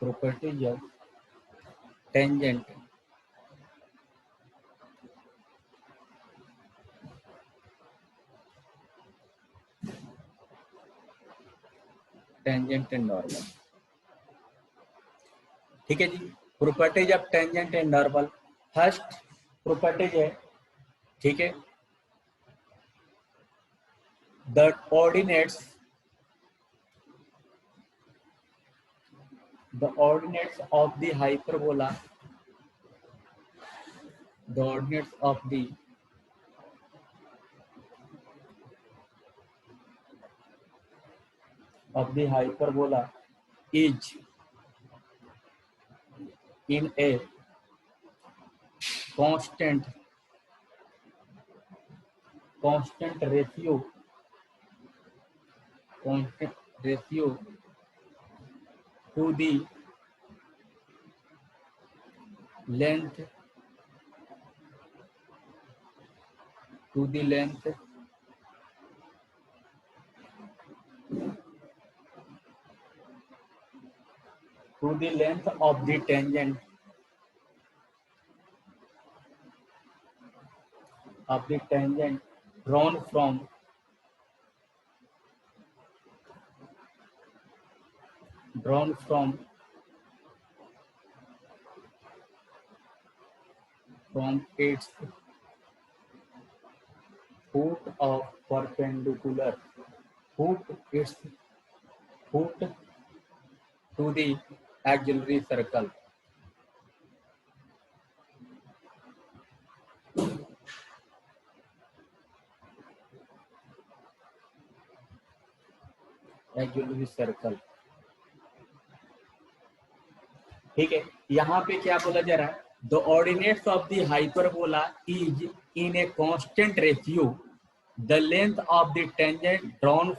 properties of tangent and normal। ठीक है जी, properties of tangent and normal. First properties है, ठीक है, the ordinates of the hyperbola, the ordinates of the hyperbola is in a constant ratio to the length of the tangent drawn from its foot of perpendicular foot to the auxiliary circle। ठीक है, यहाँ पे क्या बोला जा रहा है, the ordinates of the hyperbola is in a constant ratio the length of the tangent drawn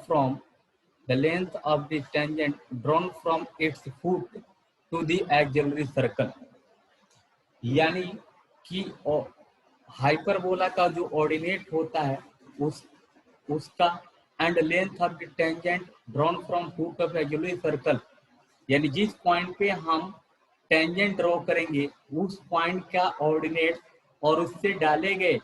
from its foot to the auxiliary circle. यानी कि हाइपरबोला का जो ऑर्डिनेट होता है उसका and length of the tangent drawn from foot of auxiliary circle, यानी जिस point पे हम टेंजेंट ड्रॉ करेंगे उस पॉइंट का ऑर्डिनेट और उससे डाले गए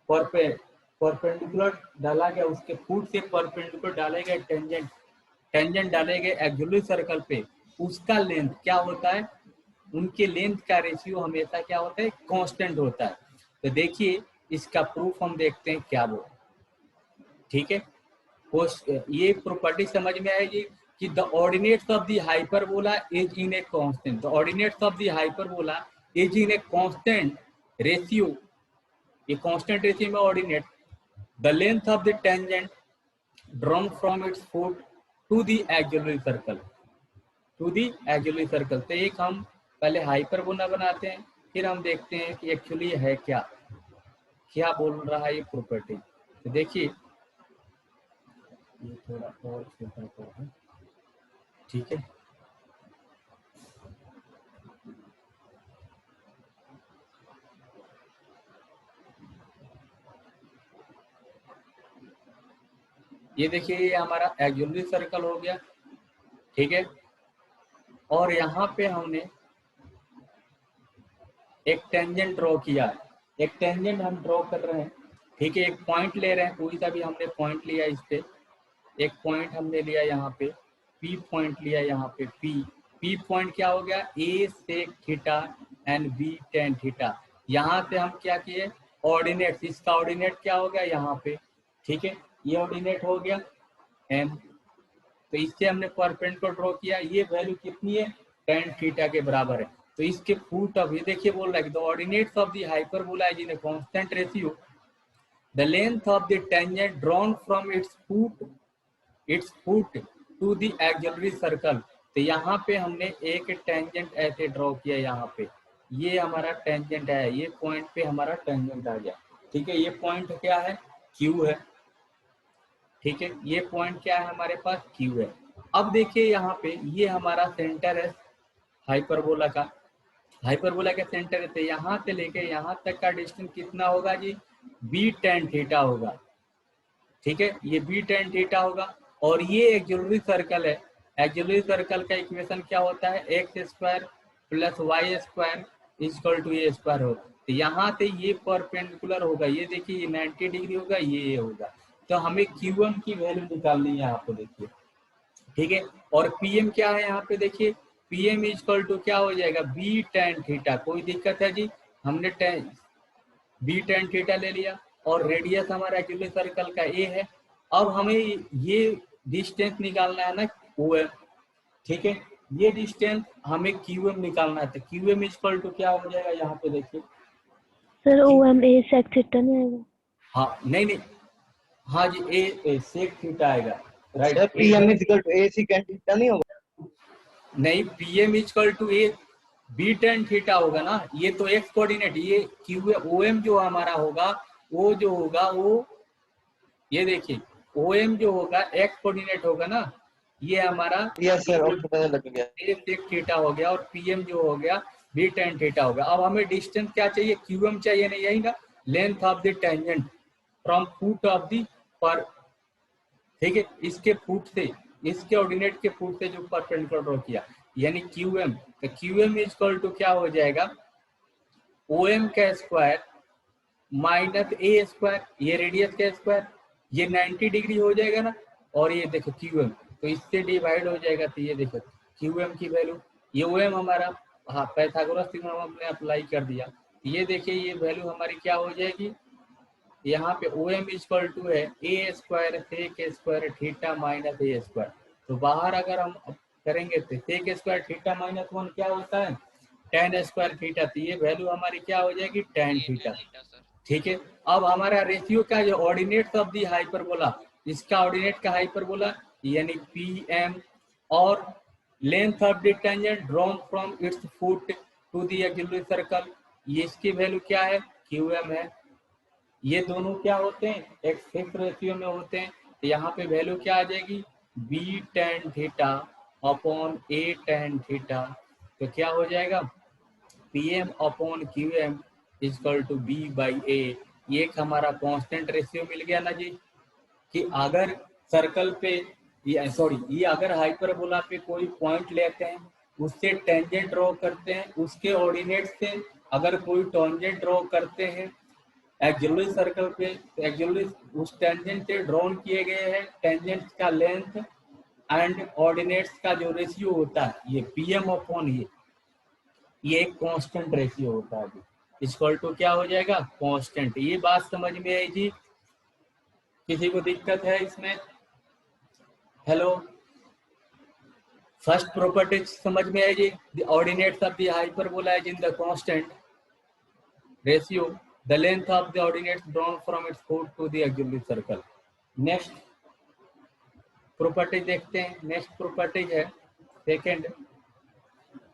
परपेंडिकुलर डाला गया, उसके फुट से परपेंडिकुलर डाले गए टेंजेंट डाले गए ऑक्सिलरी सर्कल पे, उसका लेंथ क्या होता है, उनके लेंथ का रेशियो हमेशा क्या होता है, कांस्टेंट होता है। तो देखिए इसका प्रूफ हम देखते हैं क्या वो, ठीक है। ये प्रॉपर्टी समझ में आएगी कि the ordinates of the hyperbola is in a constant, the ordinates of the hyperbola is in a constant ratio, ये कांस्टेंट रेशियो में ordinate, the length of the tangent drawn from its foot to the auxiliary circle. तो एक हम पहले hyperbola बनाते हैं, फिर हम देखते हैं कि एक्चुअली है क्या बोल रहा है ये प्रॉपर्टी। तो देखिए ये थोड़ा और छोटा है, ठीक है। ये देखिए ये हमारा ऑक्सिलरी सर्कल हो गया, ठीक है। और यहाँ पे हमने एक टेंजेंट ड्रॉ किया है, एक टेंजेंट हम ड्रॉ कर रहे हैं, ठीक है। एक पॉइंट ले रहे हैं, कोई सा भी हमने पॉइंट लिया, इस पे एक पॉइंट हमने लिया, यहाँ पे P पॉइंट लिया, यहाँ पे P पॉइंट क्या हो गया, A sec theta and B tan theta. यहाँ से हम क्या किए, ऑर्डिनेट, इसका ऑर्डिनेट क्या हो गया यहाँ पे, ठीक है, ये ऑर्डिनेट हो गया M। तो इससे हमने परपेंडिकुलर ड्रॉ किया, ये वैल्यू कितनी है, tan थीटा के बराबर है। तो इसके फुट ऑफ, ये देखिए बोल रहा है the ordinates of the hyperbola is in a constant ratio the length of the tangent drawn from its foot to the auxiliary circle. तो यहाँ पे हमने एक टेंजेंट ऐसे ड्रॉ किया, यहाँ पे ये हमारा टेंजेंट है, ये पॉइंट पे हमारा टेंजेंट आ गया, ठीक है। ये पॉइंट क्या है, Q है, ठीक है। ये पॉइंट क्या है हमारे पास, Q है। अब देखिए यहाँ पे ये हमारा सेंटर है हाइपरबोला का सेंटर है। तो यहाँ से लेके यहाँ तक का डिस्टेंस कितना होगा जी, B tan थीटा होगा, ठीक है। ये B tan थीटा होगा और ये एक ऑक्सिलरी सर्कल है, एक्सिलरी सर्कल का इक्वेशन क्या होता है, x square plus y square equal to A square हो। तो यहाँ से ये परपेंडिकुलर होगा, ये देखिए ये 90 डिग्री होगा, ये होगा। तो हमें क्यूएम की वैल्यू निकालनी है यहाँ पे देखिए, ठीक है। और पीएम क्या है यहाँ पे देखिए, पीएम इक्वल टू क्या हो जाएगा, बी टेन थीटा। कोई दिक्कत है जी, हमने बी टेन थीटा ले लिया और रेडियस हमारा एक्चुअली सर्कल का ए है। अब हमें ये डिस्टेंस निकालना है ना ओ एम, ठीक है। ये डिस्टेंस हमें क्यू एम निकालना है, तो क्यू एम इक्वल टू क्या हो जाएगा यहाँ पे देखिए सर कि, O M A sec theta नहीं आएगा? हाँ नहीं नहीं, हाँ जी ए सेक थीटा आएगा, sir right. PM equal to a second theta नहीं होगा? नहीं, PM equal to a b tan theta होगा ना, ये तो एक्स कोऑर्डिनेट, ये क्यू ओ एम जो हमारा होगा वो जो होगा वो, ये देखिए ओ एम जो होगा एक्स कोऑर्डिनेट होगा ना, ये हमारा यस सर, ओके पता लग गया। ए सेक थीटा हो गया, और पीएम जो हो गया बी टेन थीटा हो गया। अब हमें डिस्टेंस क्या चाहिए, क्यूएम चाहिए, नहीं यही ना, length of the tangent from foot of the पर, ठीक है, इसके फुट से, इसके ऑर्डिनेट के फुट से जो परपेंडिकुलर ड्रॉ किया, यानी क्यूएम। तो क्यूएम इज इक्वल टू क्या हो जाएगा, ओ एम का स्क्वायर माइनस ए स्क्वायर, ये रेडियस का स्क्वायर, ये 90 डिग्री हो जाएगा ना, और ये देखो क्यूएम, तो इससे डिवाइड हो जाएगा। तो ये देखो क्यूएम की वैल्यू, ये ओ एम हमारा, हाँ पाइथागोरस थ्योरम हमने अप्लाई कर दिया। ये देखिए ये वैल्यू हमारी क्या हो जाएगी, यहाँ पे ओ एम इक्वल टू है A square sec square theta minus A square. तो बाहर अगर हम करेंगे तो सेक स्क्वायर थीटा माइनस 1 क्या होता है, टेन स्क्वायर थीटा। तो ये वैल्यू हमारी क्या हो जाएगी, टेन थीटा, ठीक है। अब हमारा रेशियो का जो ऑर्डिनेट ऑफ दी हाइपरबोला, इसका ऑर्डिनेट का हाइपरबोला यानी पी एम, और length of the tangent drawn from its foot to the auxiliary circle, ये इसकी वैल्यू क्या है, क्यू एम है। ये दोनों क्या होते हैं, एक फिक्स रेशियो में होते हैं। तो यहाँ पे वैल्यू क्या आ जाएगी, B tan theta upon A tan theta. तो क्या हो जाएगा, P M upon Q M equal to B by A. ये एक हमारा कांस्टेंट रेशियो मिल गया ना जी, कि अगर सर्कल पे, ये सॉरी, ये अगर हाइपरबोला पे कोई पॉइंट लेते हैं, उससे टेंजेंट ड्रॉ करते हैं, उसके ऑर्डिनेट से अगर कोई टॉन्जेंट ड्रॉ करते हैं एक्सिलरी सर्कल पे, एक्सिलरी उस टेंजेंट से ड्रॉन किए गए हैं टेंजेंट का लेंथ एंड ऑर्डिनेट्स का जो रेशियो होता है, ये पी एम अपॉन ये एक कांस्टेंट रेशियो होता है, इक्वल टू क्या हो जाएगा, कांस्टेंट। ये बात समझ में आई जी, किसी को दिक्कत है इसमें, हेलो, फर्स्ट प्रॉपर्टी समझ में आई जी, the ordinates of the hyperbola is in the constant ratio, the length of the ordinates drawn from its foot to the auxiliary circle. Next property देखते हैं, नेक्स्ट प्रॉपर्टी है second,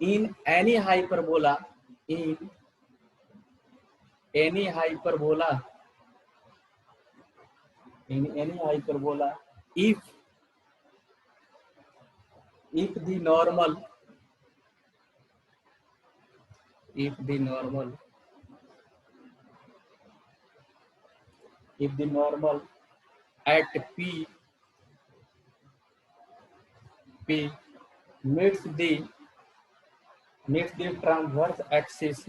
in any hyperbola, in any hyperbola, in any hyperbola, if the normal, if the normal at p meets the transverse axis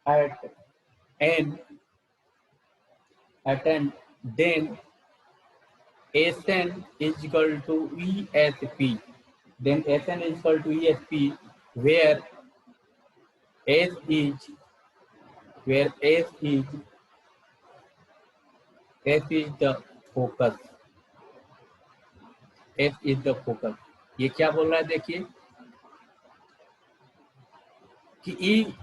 at n, then Sn is equal to ESP, then Sn is equal to ESP, where S is the focus, S is the focus। ये क्या बोल रहा है देखिए कि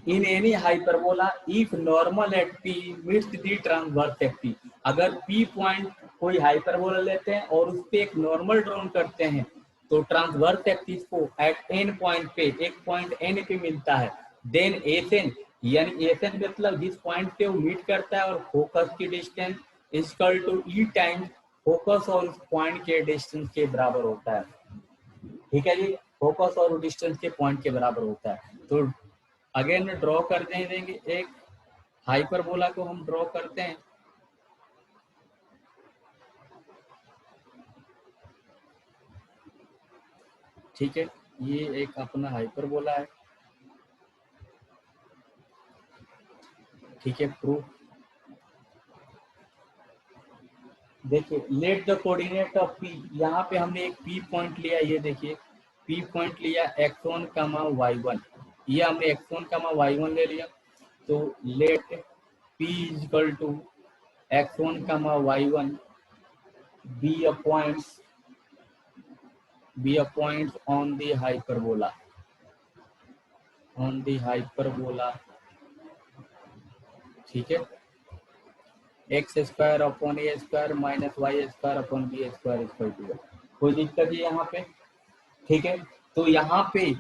in any hyperbola if normal at P meets the transverse at P, अगर P point कोई hyperbola लेते हैं और उस पे एक नॉर्मल ड्रॉन करते हैं, तो ट्रांसवर्स एक्सिस को एट एन पॉइंट पे, एक पॉइंट एन पे मिलता है, देन एसएन, यानी एसएन मतलब जिस पॉइंट पे वो मीट करता है और फोकस की distance equal to e times focus और उस पॉइंट के डिस्टेंस के बराबर होता है, ठीक है जी, फोकस और डिस्टेंस के पॉइंट के बराबर होता है। तो अगेन ड्रॉ कर देंगे एक हाइपरबोला को हम ड्रॉ करते हैं। ठीक है, ये एक अपना हाइपरबोला है। ठीक है, प्रूफ देखिए, let the coordinate of P, यहाँ पे हमने एक पी पॉइंट लिया, ये देखिए पी पॉइंट लिया x1, y1, ये हमने x1, y1 ले लिया। तो let p is equal to x1, y1 be a point on the hyperbola, ठीक है, x square upon a square minus y square upon b square equal to, कोई दिक्कत है यहाँ पे? ठीक है, तो यहाँ पे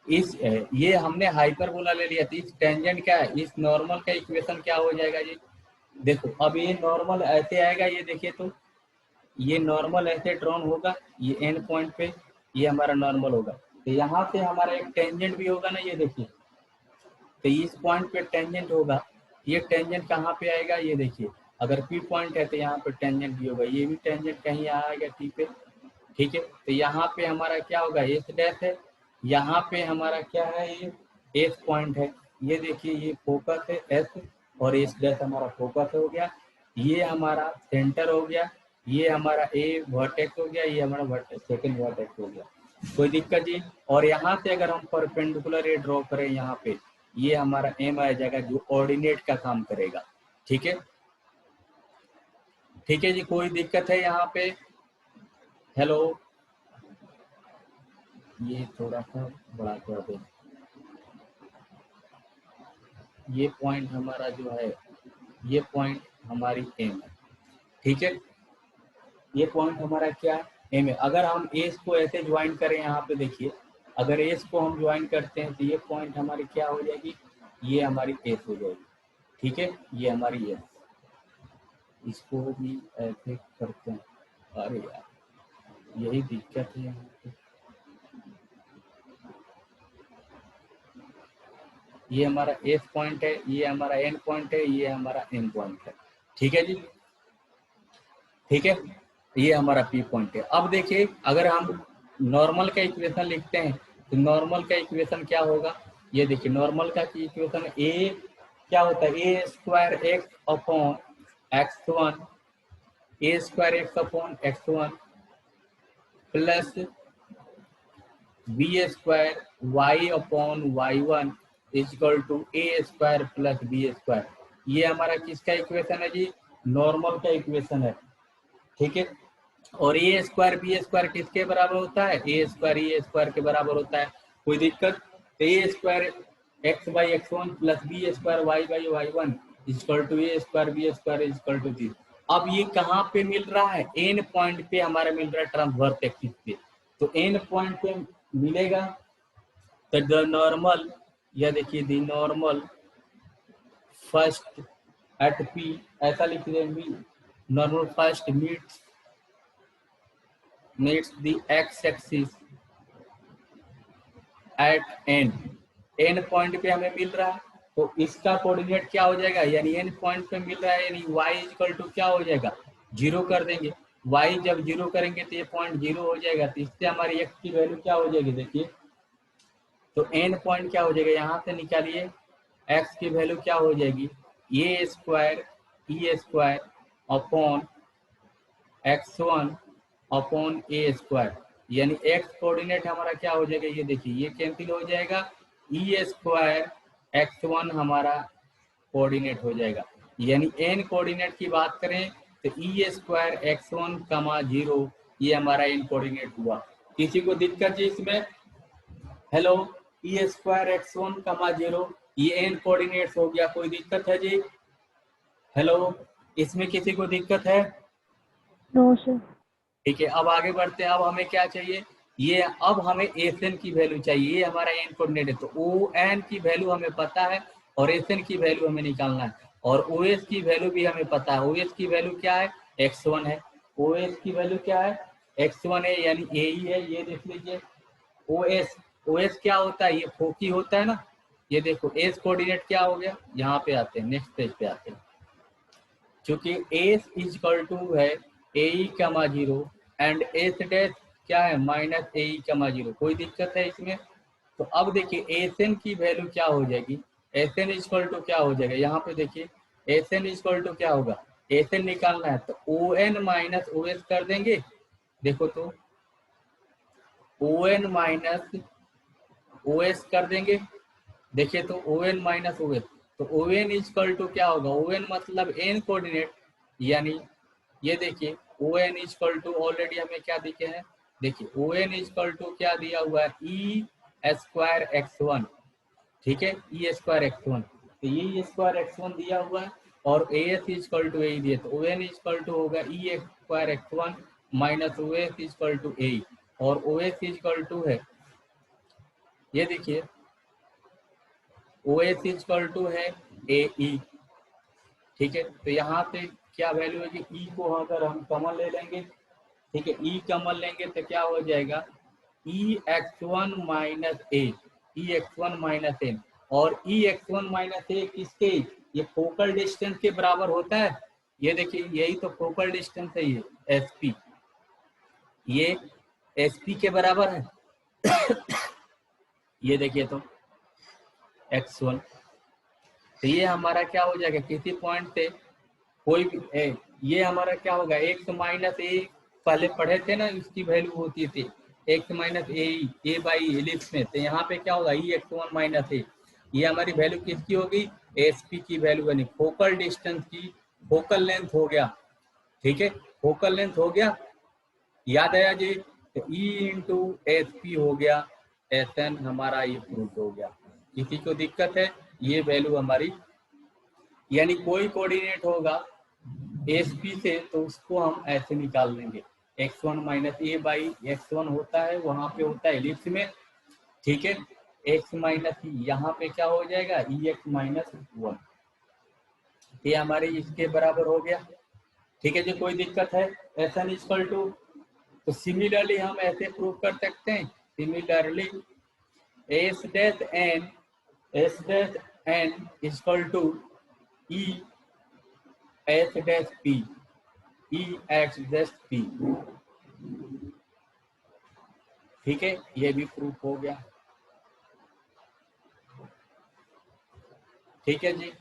इस ये हमने हाइपरबोला ले लिया, तो इस टेंजेंट क्या है, इस नॉर्मल का इक्वेशन क्या हो जाएगा जी? देखो अब ये नॉर्मल ऐसे आएगा, ये देखिए, तो ये नॉर्मल ऐसे ड्रॉन होगा, ये एंड पॉइंट पे ये हमारा नॉर्मल होगा, तो यहाँ से हमारा एक टेंजेंट भी होगा ना, ये देखिए, तो इस पॉइंट पे टेंजेंट होगा, ये टेंजेंट कहाँ पे आएगा, ये देखिए, अगर पी पॉइंट है तो यहाँ पे टेंजेंट भी होगा, ये भी टेंजेंट कहीं आएगा टी पे। ठीक है, तो यहाँ पे हमारा क्या होगा, एस डैश है, यहाँ पे हमारा क्या है, ये एस पॉइंट है, ये देखिए ये फोकस है एस, और एस डैश हमारा फोकस हो गया, ये हमारा सेंटर हो गया, ये हमारा ए वर्टेक्स हो गया, ये हमारा सेकंड वर्टेक्स हो गया, कोई दिक्कत जी? और यहाँ से अगर हम परपेंडिकुलर ए ड्रॉ करें यहाँ पे, ये हमारा एम आ जाएगा जो ऑर्डिनेट का काम करेगा। ठीक है, ठीक है जी, कोई दिक्कत है यहाँ पे? हेलो, ये थोड़ा सा बड़ा कर दे, ये पॉइंट हमारा जो है, ये पॉइंट हमारी एम है। ठीक है, ये पॉइंट हमारा क्या है, एम है। अगर हम एस को ऐसे ज्वाइन करें, यहाँ पे देखिए, अगर एस को हम ज्वाइन करते हैं तो ये पॉइंट हमारी क्या हो जाएगी, ये हमारी एस हो जाएगी। ठीक है, ये हमारी एस, इसको भी ऐसे करते हैं, अरे यार यही दिक्कत है यहाँ पे, ये हमारा एस पॉइंट है, ये हमारा एन पॉइंट है, ये हमारा एम पॉइंट है। ठीक है जी, ठीक है, ये हमारा पी पॉइंट है। अब देखिए, अगर हम नॉर्मल का इक्वेशन लिखते हैं तो नॉर्मल का इक्वेशन क्या होगा, ये देखिए, नॉर्मल का इक्वेशन ए क्या होता है, A square X upon X one, A square X upon X one plus B square Y upon Y one equal to A square plus B square, ये हमारा किसका इक्वेशन है जी, नॉर्मल का इक्वेशन है। ठीक है, और ए स्क्वायर बी स्क्वायर किसके बराबर होता है, ए स्क्वायर के बराबर होता है, कोई दिक्कत? तो A square X by X one plus B square Y by Y one equal to A square B square equal to this. अब ये कहाँ पे मिल रहा है, एन पॉइंट पे हमारा मिल रहा है ट्रांसवर्स एक्सिस पे, तो एन पॉइंट पे मिलेगा तो द नॉर्मल, या देखिए the normal first at P, ऐसा लिख देंगे, normal first meets the x-axis at n, n point पे हमें मिल रहा है, तो इसका कोऑर्डिनेट क्या हो जाएगा, यानी n पॉइंट पे मिल रहा है, यानी y इक्वल टू क्या हो जाएगा, 0 कर देंगे, y जब 0 करेंगे तो ये पॉइंट 0 हो जाएगा, तो इससे हमारी x की वैल्यू क्या हो जाएगी, देखिए, तो n पॉइंट क्या हो जाएगा, यहाँ से निकालिए, x की वैल्यू क्या हो जाएगी, ए square E square upon x1 upon a square, यानी एक्स कोऑर्डिनेट हमारा क्या हो जाएगा, ये देखिए, ये कैंसिल हो जाएगा, ई स्क्वायर एक्स वन हमारा कोऑर्डिनेट हो जाएगा, यानी एन कोऑर्डिनेट की बात करें तो ई स्क्वायर एक्स वन कमा 0, ये हमारा एन कोऑर्डिनेट हुआ। किसी को दिक्कत जी इसमें? हेलो, ई स्क्वायर एक्स वन कमा 0 ये एन कोऑर्डिनेट्स हो गया, कोई दिक्कत है जी? हेलो, इसमें किसी को दिक्कत है? No sir. ठीक है, अब आगे बढ़ते हैं। अब हमें क्या चाहिए, ये अब हमें एस एन की वैल्यू चाहिए, ये हमारा एन कोऑर्डिनेट है, तो ओ एन की वैल्यू हमें पता है और एस एन की वैल्यू हमें निकालना है, और ओ एस की वैल्यू भी हमें पता है, ओ एस की वैल्यू क्या है, x1 है, ओ एस की वैल्यू क्या है, x1 है, यानी ए ही है, ये देख लीजिए, ओ एस क्या होता है, ये फोकी होता है ना, ये देखो एस कोऑर्डिनेट क्या हो गया, यहाँ पे आते हैं, नेक्स्ट पेज पे आते हैं। क्योंकि एस इज इक्वल टू है ए ई comma zero and S dash क्या है माइनस ए ई कमा जीरो, कोई दिक्कत है इसमें? तो अब देखिए एस एन की वैल्यू क्या हो जाएगी, S N is equal to क्या हो जाएगा, यहाँ पे देखिए S N is equal to क्या होगा, एस एन निकालना है तो O N minus O S कर देंगे। देखो तो O N minus O S कर देंगे, देखिए तो O N minus O S, तो ओ एन इजकल टू क्या होगा, ओ एन मतलब एन कोऑर्डिनेट, यानी ये देखिए O N is equal to already हमें क्या दिखे हैं, देखिए ओ एन इजकल टू क्या दिया हुआ है, ई स्क्वायर एक्स वन, ठीक है, ई स्क्वायर एक्स वन, तो ये स्क्वायर एक्स वन दिया हुआ है और A S equal to A दिए, तो ओ एन इजकल टू होगा E square X one minus O S equal to A, और ओ एस इजकल टू है, ये देखिए ओ एस इजकल टू है ए ई, ठीक है, तो यहाँ पे क्या वैल्यू है कि ई को अगर हम कॉमन ले लेंगे, ठीक है, ई कॉमन लेंगे तो क्या हो जाएगा, ई एक्स वन माइनस ए, ई एक्स वन माइनस एन, और ई एक्स वन माइनस ए किसके, ये फोकल डिस्टेंस के बराबर होता है, ये देखिए यही तो फोकल डिस्टेंस है, ये एस पी, ये एस पी के बराबर है ये देखिए तो एक्स वन, तो ये हमारा क्या हो जाएगा, किसी पॉइंट से कोई भी ये हमारा क्या होगा, एक्स माइनस ए, पहले पढ़े थे ना इसकी वैल्यू होती थी x minus A by ellipse में, तो यहाँ पे क्या होगा ई एक्स वन माइनस ए, ये हमारी वैल्यू किसकी होगी, एस पी की वैल्यू बनी, फोकल डिस्टेंस की, फोकल लेंथ हो गया, ठीक है, फोकल लेंथ हो गया, याद आया जी, तो ई इंटू एस पी हो गया, एस एन हमारा ये प्रूफ हो गया। किसी को दिक्कत है, ये वैल्यू हमारी, यानी कोई कोऑर्डिनेट होगा एस पी से तो उसको हम ऐसे निकाल लेंगे, x one minus A by X one होता है, वहां पे होता है एलिप्स में, ठीक है, एक्स माइनस यहाँ पे क्या हो जाएगा ई एक्स माइनस वन, ये हमारे इसके बराबर हो गया, ठीक है जी, कोई दिक्कत है, एस एन इक्वल टू, तो सिमिलरली हम ऐसे प्रूव कर सकते हैं, similarly S dash N equal to e S dash P, e x dash P, ठीक है, ये भी प्रूफ हो गया, ठीक है जी,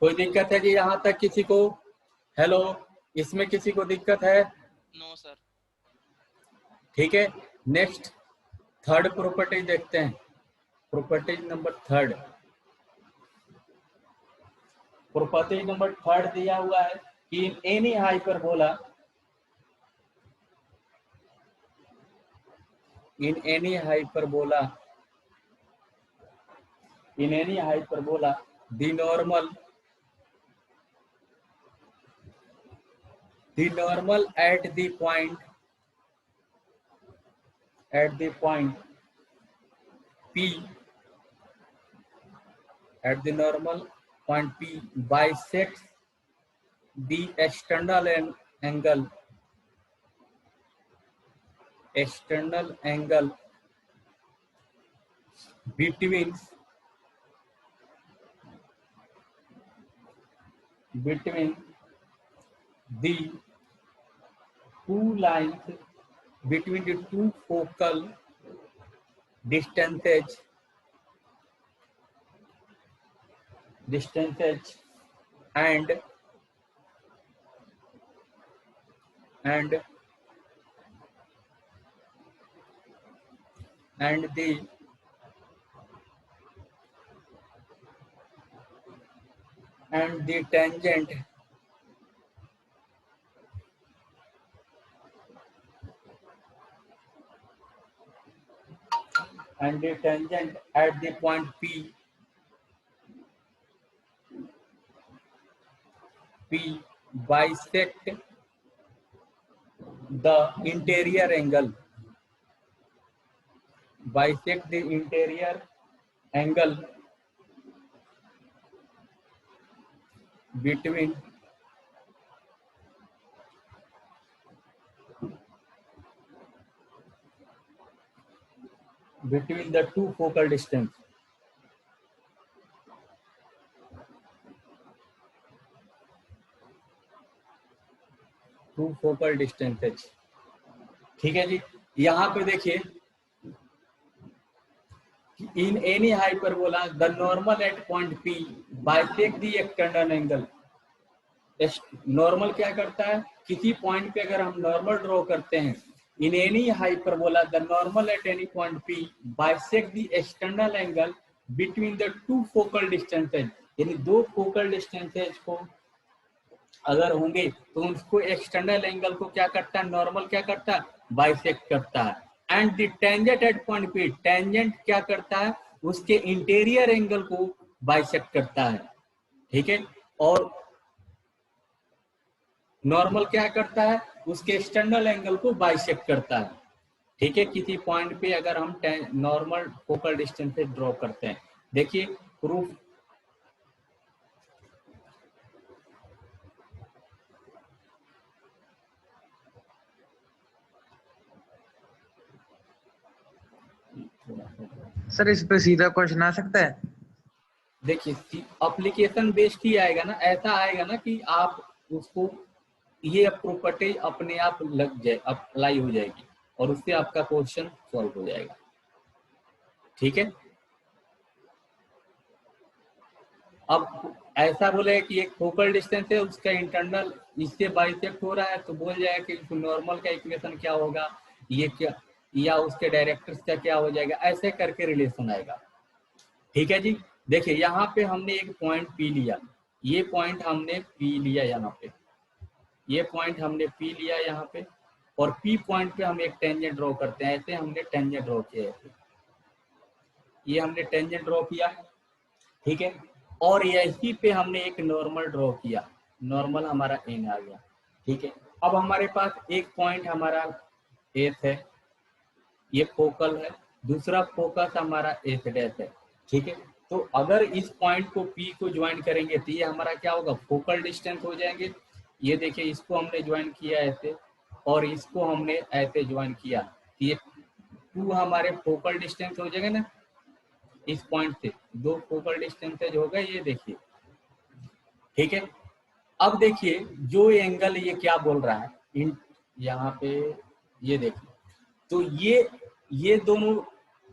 कोई दिक्कत है जी यहाँ तक किसी को, हेलो, इसमें किसी को दिक्कत है? No sir. ठीक है, नेक्स्ट थर्ड प्रॉपर्टी देखते हैं, property number third, property number third दिया हुआ है कि in any hyperbola, in any hyperbola, in any hyperbola the normal at the point P, at the normal point P bisects the external angle between the two lines, between the two focal distances and the tangent at the point P bisect the interior angle between between the two focal distance. Two focal distances. ठीक है जी। यहाँ पे देखिए, in any hyperbola the normal at point P bisect the external angle. Normal क्या करता है, किसी point पे अगर हम नॉर्मल ड्रॉ करते हैं, इन any hyperbola the normal at any point P bisect the external angle between the two focal distances, यानी दो फोकल डिस्टेंसेज को अगर होंगे तो उसको एक्सटर्नल एंगल को क्या करता है, नॉर्मल क्या करता है, बाइसेक्ट करता है। And the tangent at point P, tangent क्या करता है, उसके इंटीरियर एंगल को बाइसेक्ट करता है। ठीक है, और नॉर्मल क्या करता है, उसके एक्सटर्नल एंगल को बाइसेक्ट करता है। ठीक है, किसी पॉइंट पे अगर हम नॉर्मल फोकल डिस्टेंस से ड्रॉ करते हैं, देखिए प्रूफ सर इस पे सीधा क्वेश्चन आ सकता है? देखिए एप्लीकेशन बेस्ड ही आएगा ना, ऐसा आएगा ना कि आप उसको ये प्रॉपर्टी अपने आप लग जाए, अप्लाई हो जाएगी और उससे आपका क्वेश्चन सॉल्व हो जाएगा। ठीक है, अब ऐसा बोले कि एक फोकल डिस्टेंस है, उसका इंटरनल इससे बाइसेक्ट हो रहा है, तो बोल जाएगा कि नॉर्मल का इक्वेशन क्या होगा, ये क्या, या उसके डायरेक्टर्स का क्या हो जाएगा, ऐसे करके रिलेशन आएगा। ठीक है जी। देखिए यहाँ पे हमने एक पॉइंट पी लिया, ये पॉइंट हमने पी लिया, यहाँ पे ये पॉइंट हमने पी लिया यहाँ पे, और पी पॉइंट पे हम एक टेंजेंट ड्रॉ करते हैं, ऐसे हमने टेंजेंट ड्रॉ किया है, ये हमने टेंजेंट ड्रॉ किया। ठीक है, और यही पे हमने एक नॉर्मल ड्रॉ किया, नॉर्मल हमारा एन आ गया। ठीक है, अब हमारे पास एक पॉइंट हमारा एस है, ये फोकल है, दूसरा फोकस हमारा एस डैश है। ठीक है, तो अगर इस पॉइंट को पी को ज्वाइन करेंगे तो ये हमारा क्या होगा, फोकल डिस्टेंस हो जाएंगे। ये देखिए इसको हमने ज्वाइन किया ऐसे, और इसको हमने ऐसे ज्वाइन किया, ये टू हमारे फोकल डिस्टेंस हो जाएंगे ना, इस पॉइंट से दो फोकल डिस्टेंसेज हो गए, ये देखिए। ठीक है, अब देखिए जो एंगल ये क्या बोल रहा है, इन यहाँ पे ये देखिए, तो ये दोनों,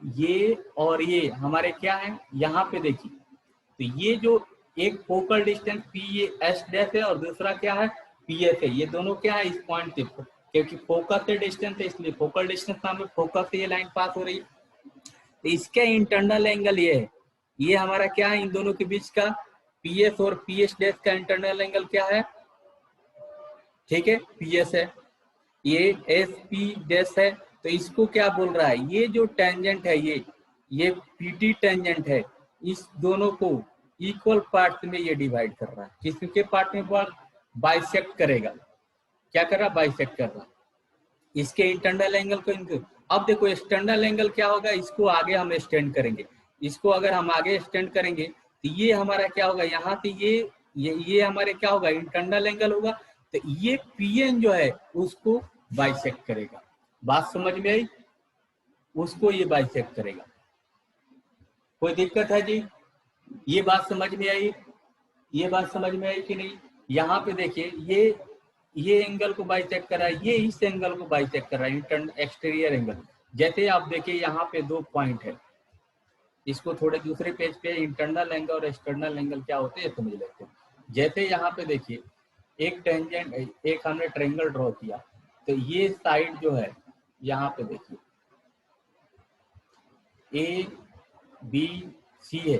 ये और ये हमारे क्या है, यहाँ पे देखिए, तो ये जो एक focal distance P S dash है और दूसरा क्या है, पी एस है, ये दोनों क्या है इस पॉइंट से, क्योंकि फोकस से डिस्टेंस है इसलिए फोकल डिस्टेंस नाम है, फोकस से ये लाइन पास हो रही है, तो इसका इंटरनल एंगल ये है, ये हमारा क्या है, इन दोनों के बीच का पी एस और पी एस डैश का इंटरनल एंगल क्या है, ठीक है, पी एस है, ये एस पी डैश है, तो इसको क्या बोल रहा है, ये जो टेंजेंट है ये पीटी टेंजेंट है, इस दोनों को इक्वल पार्ट में ये डिवाइड कर रहा है, किसके पार्ट में बाइसेक्ट करेगा, क्या कर रहा है, बाइसेक्ट कर रहा है, इसके इंटरनल एंगल को इनको। अब देखो एक्सटर्नल एंगल क्या होगा, इसको आगे हम एक्सटेंड करेंगे, इसको अगर हम आगे एक्सटेंड करेंगे तो ये हमारा क्या होगा, यहाँ से ये हमारे क्या होगा, इंटरनल एंगल होगा, तो ये पीएन जो है उसको बाइसेक्ट करेगा। बात समझ में आई, उसको ये बाइसेक्ट करेगा। कोई दिक्कत है जी, ये बात समझ में आई, ये बात समझ में आई कि नहीं। यहाँ पे देखिए ये एंगल को बाइसेक्ट कर रहा है, ये इस एंगल को बाइसेक्ट कर रहा है, इंटरनल एक्सटीरियर एंगल। जैसे आप देखिए यहाँ पे दो पॉइंट है, इसको थोड़े दूसरे पेज पे इंटरनल एंगल और एक्सटर्नल एंगल क्या होते हैं समझ लेते हैं। जैसे यहाँ पे देखिए एक टेंजेंट, एक हमने ट्रायंगल ड्रॉ किया, तो ये साइड जो है यहाँ पे देखिए ए बी सी है,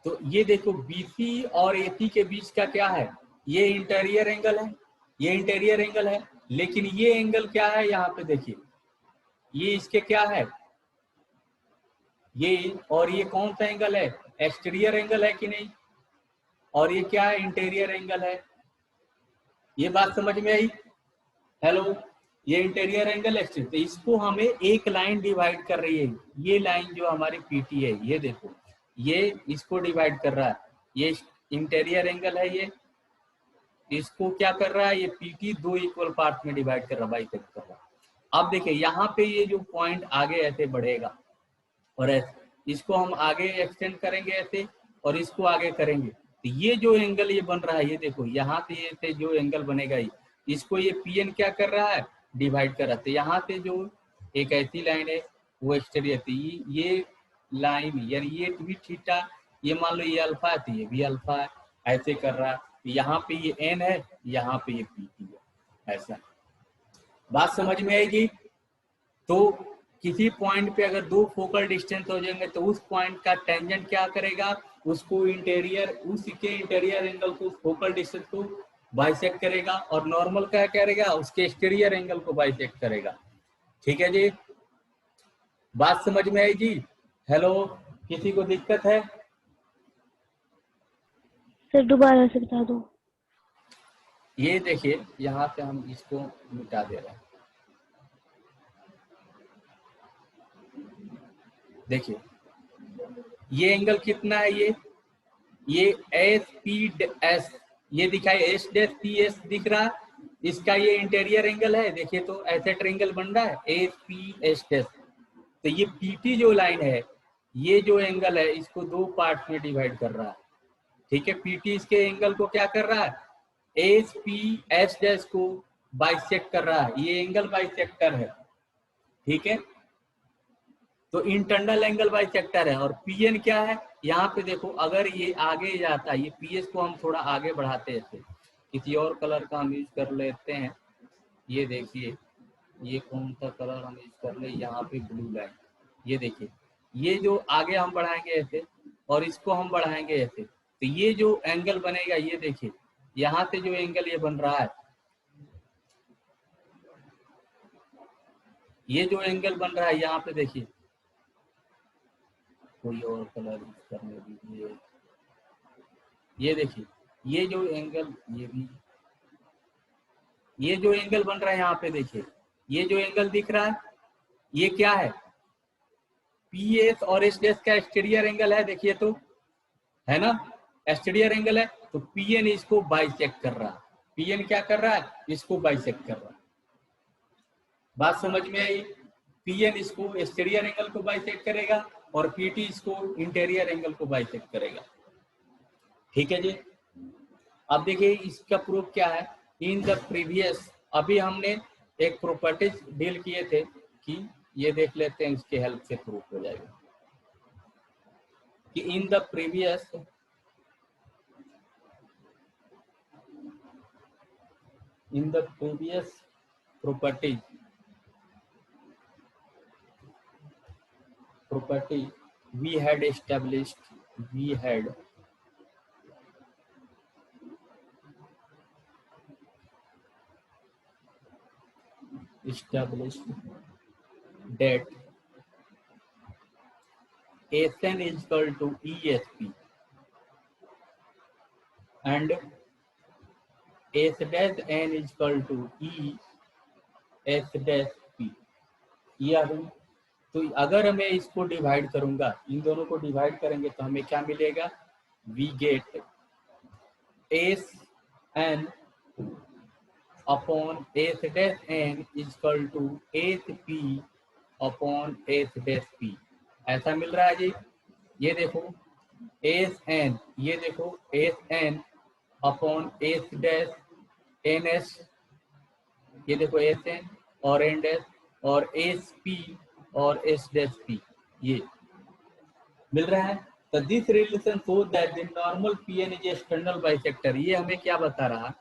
तो ये देखो बीसी और एसी के बीच का क्या है, ये इंटीरियर एंगल है, ये इंटीरियर एंगल है, लेकिन ये एंगल क्या है, यहाँ पे देखिए ये इसके क्या है, ये, और ये कौन सा एंगल है, एक्सटीरियर एंगल है कि नहीं, और ये क्या है, इंटीरियर एंगल है। ये बात समझ में आई, हेलो, ये इंटीरियर एंगल एक्सटीरियर, तो इसको हमें एक लाइन डिवाइड कर रही है, ये लाइन जो हमारी पीटी है, ये देखो ये इसको डिवाइड कर रहा है, ये इंटीरियर एंगल है, ये इसको क्या कर रहा है, ये पीटी दो इक्वल पार्ट में डिवाइड कर रहा है, बाइसेक्ट कर रहा है। अब देखिए यहाँ पे ये जो पॉइंट आगे ऐसे बढ़ेगा, और ऐसे इसको हम आगे एक्सटेंड करेंगे ऐसे और इसको आगे करेंगे तो ये जो एंगल ये बन रहा है ये देखो यहाँ से ये से जो एंगल बनेगा ये इसको ये पीएन क्या कर रहा है डिवाइड कर रहा है। तो यहाँ से जो एक ऐसी लाइन है वो एक्सटेरियर थी ये लाइन यानी ये भी थीटा ये मान लो ये अल्फा है तो ये भी अल्फा है ऐसे कर रहा है। यहाँ पे ये एन है यहाँ पे ये पी है ऐसा। बात समझ में आएगी। तो किसी पॉइंट पे अगर दो फोकल डिस्टेंस हो जाएंगे तो उस पॉइंट का टेंजेंट क्या करेगा उसको इंटीरियर उसके इंटीरियर एंगल को फोकल डिस्टेंस को बाइसेक्ट करेगा और नॉर्मल क्या करेगा उसके एक्सटीरियर एंगल को बाइसेक्ट करेगा। ठीक है जी बात समझ में आई जी। हेलो किसी को दिक्कत है? सर दोबारा से बता दो। ये देखिए यहाँ पे हम इसको मिटा दे रहे हैं। देखिए ये एंगल कितना है ये एस पी एस ये दिखाई एस डैश पी एस दिख रहा है इसका ये इंटीरियर एंगल है। देखिए तो ऐसे ट्रायंगल बन रहा है एस पी एस डैश। तो ये पीटी जो लाइन है ये जो एंगल है इसको दो पार्ट में डिवाइड कर रहा है। ठीक है पीटी इसके एंगल को क्या कर रहा है एस पी एस डैश को बाइसेक्ट कर रहा है ये एंगल बाइसेक्टर है। ठीक है तो इंटरनल एंगल बाइसेक्टर है। और पीएन क्या है यहाँ पे देखो अगर ये आगे जाता है ये पीएस को हम थोड़ा आगे बढ़ाते हैं किसी और कलर का हम यूज कर लेते हैं। ये देखिए ये कौन सा कलर हम यूज कर ले यहाँ पे ब्लू लाइन ये देखिए ये जो आगे हम बढ़ाएंगे ऐसे और इसको हम बढ़ाएंगे ऐसे तो ये जो एंगल बनेगा ये देखिए यहाँ से जो एंगल ये बन रहा है ये जो एंगल बन रहा है यहाँ पे देखिए कोई और कलर यूज करने दीजिए। ये देखिए ये जो एंगल ये जो एंगल बन रहा है यहाँ पे देखिए ये जो एंगल दिख रहा है ये क्या है पी एस और एस डैश का एक्सटीरियर एंगल है। देखिए तो है ना एक्सटीरियर एंगल है तो पीएन इसको बाइसेक्ट कर रहा है। पीएन क्या कर रहा है इसको बाइसेक्ट कर रहा है। बात समझ में आई। पीएन इसको एक्सटीरियर एंगल को बाइसेक्ट करेगा और पीटी इसको इंटीरियर एंगल को बाइसेक्ट करेगा। ठीक है जी अब देखिए इसका प्रूफ क्या है इन द प्रीवियस अभी हमने एक प्रॉपर्टीज डील किए थे कि ये देख लेते हैं इसके हेल्प से प्रूफ हो जाएगा कि in the previous property we had established that Sn is equal to ESP and S dash n is equal to E S dash P। ये अभी तो अगर मैं इसको डिवाइड करूंगा इन दोनों को डिवाइड करेंगे तो हमें क्या मिलेगा we get S N upon S dash N is equal to S P upon S dash P ऐसा मिल रहा है जी। ये देखो एस एन ये देखो S N upon S dash N S ये देखो एस एन और एन डैश और एस पी और एस डैश पी ये मिल रहा है। तो this relation shows that the normal PN is external bisector. ये हमें क्या बता रहा है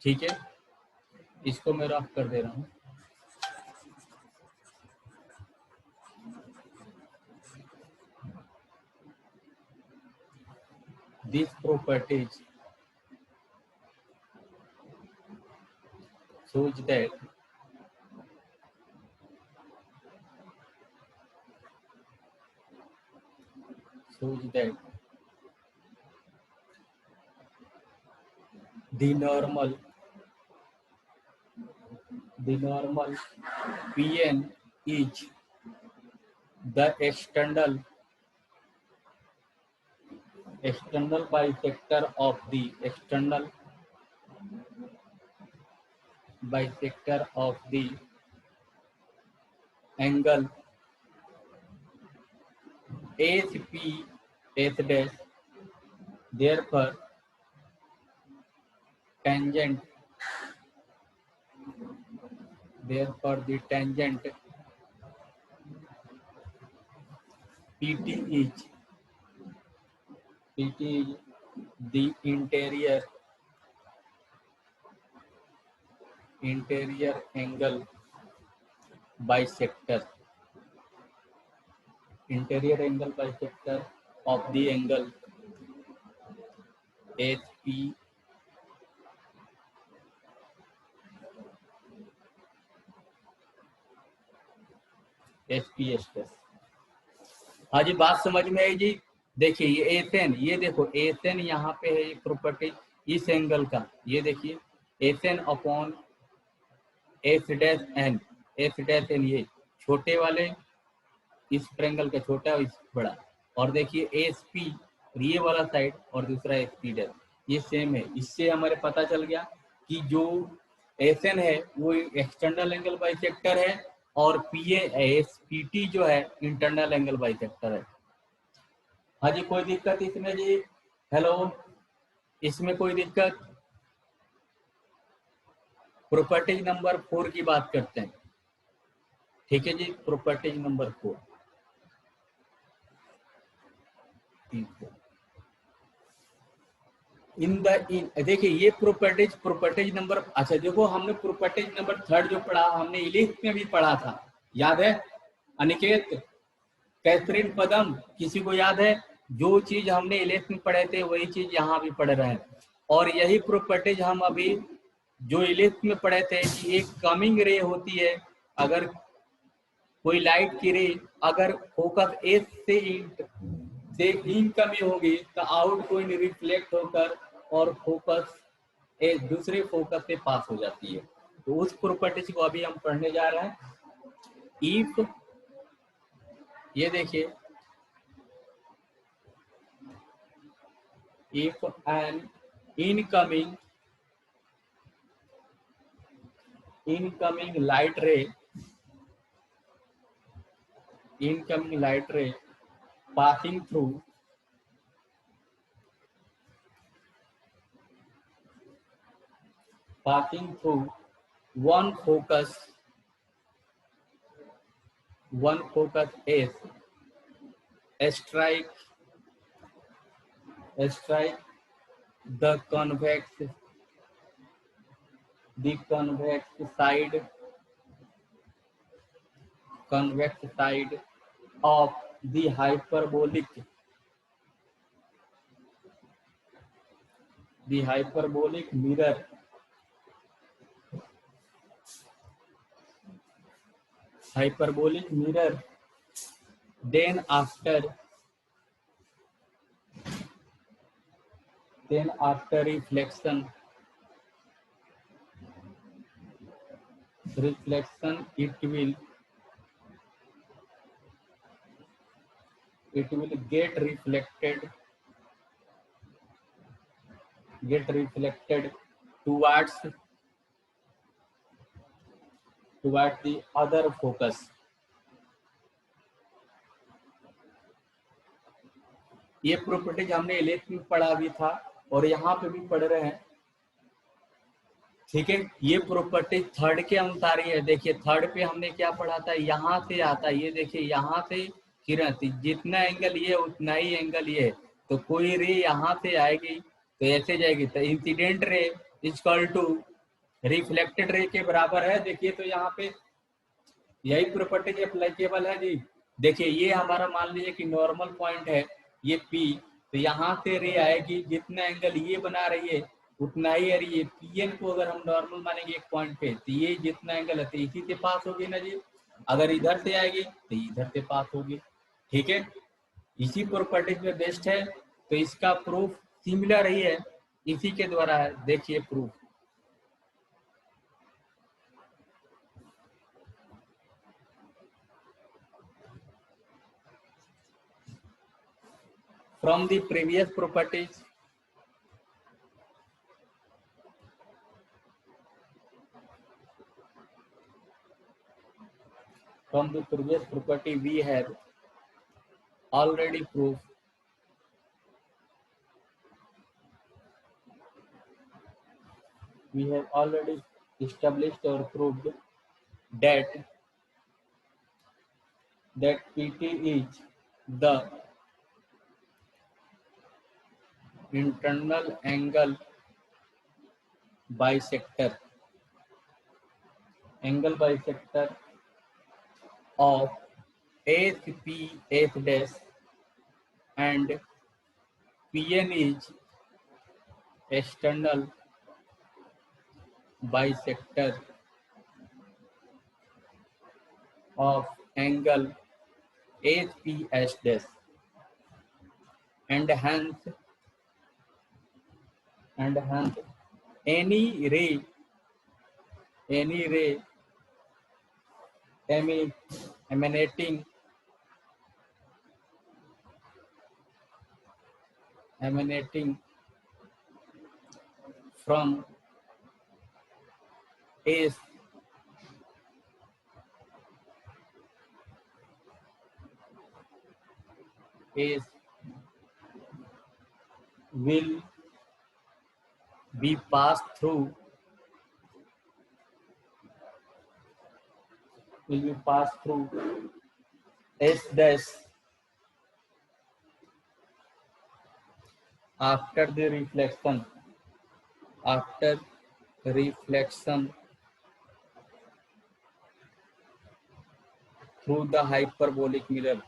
ठीक है इसको मैं रफ कर दे रहा हूं। This properties shows that the normal Pn is the external bisector of the angle HP S dash, therefore tangent, therefore the tangent PT is the interior angle bisector, interior angle bisector of the angle HP SPS। हाँ जी, बात समझ में आई जी। देखिए ये SN, ये देखो SN यहाँ पे है, ये प्रॉपर्टी इस एंगल का, ये देखिए SN upon S dash N, S dash N, ये छोटे वाले इस ट्रायंगल का छोटा और इस बड़ा, और देखिए एस पी ये वाला साइड और दूसरा एस पी डैश ये सेम है। इससे हमारे पता चल गया कि जो एस एन है वो एक्सटर्नल एंगल बाइसेक्टर है और पी एस पी टी जो है इंटरनल एंगल बाइसेक्टर है। हाँ जी, कोई दिक्कत इसमें जी? हेलो, इसमें कोई दिक्कत? प्रॉपर्टीज नंबर 4 की बात करते हैं, ठीक है जी। प्रॉपर्टीज नंबर 4, देखिए ये प्रॉपर्टीज नंबर, अच्छा देखो हमने प्रॉपर्टीज नंबर 3 जो पढ़ा हमने इंग्लिश में भी पढ़ा था, याद है अनिकेत, कैथरीन, पदम, किसी को याद है? जो चीज हमने इंग्लिश में पढ़े थे वही चीज यहाँ भी पढ़ रहे हैं, और यही प्रॉपर्टीज हम अभी जो इंग्लिश में पढ़े थे कि एक कमिंग रे होती है, अगर कोई लाइट की रे अगर फोकस एस से इनकमिंग होगी तो आउट कोई रिफ्लेक्ट होकर और फोकस दूसरे फोकस से पास हो जाती है। तो उस प्रॉपर्टीज को अभी हम पढ़ने जा रहे हैं। इफ, ये देखिए, इफ एन इनकमिंग लाइट रे, incoming light ray passing through one focus S, strike the convex side of the hyperbolic mirror, then after reflection it will get reflected towards the other focus। ये properties हमने elect में पढ़ा भी था और यहाँ पे भी पढ़ रहे हैं, ठीक है। ये प्रॉपर्टी थर्ड के अनुसार ही है। देखिए थर्ड पे हमने क्या पढ़ा था, यहाँ से आता है, ये देखिए यहाँ से किरण, जितना एंगल ये उतना ही एंगल ये है, तो कोई रे यहाँ से आएगी तो ऐसे जाएगी, तो incident ray equal to reflected ray के बराबर है। देखिए तो यहाँ पे यही प्रॉपर्टी अप्लीकेबल है जी। देखिए ये हमारा मान लीजिए कि नॉर्मल पॉइंट है ये P, तो यहाँ से रे आएगी, जितना एंगल ये बना रही है उतना ही है ये Pn को अगर हम नॉर्मल मानेंगे एक पॉइंट पे, तो ये जितना एंगल है तो इसी से पास होगी ना जी। अगर इधर से आएगी तो इधर से पास होगी, ठीक है। इसी प्रॉपर्टीज में बेस्ट है, तो इसका प्रूफ सिमिलर ही है, इसी के द्वारा है। देखिए proof, from the previous properties we have already proved we have already established or proved that PT is the internal angle bisector of SP F dash and PN is external bisector of angle HPS dash, and hence any ray emanating from S will be passed through S dash after reflection through the hyperbolic mirror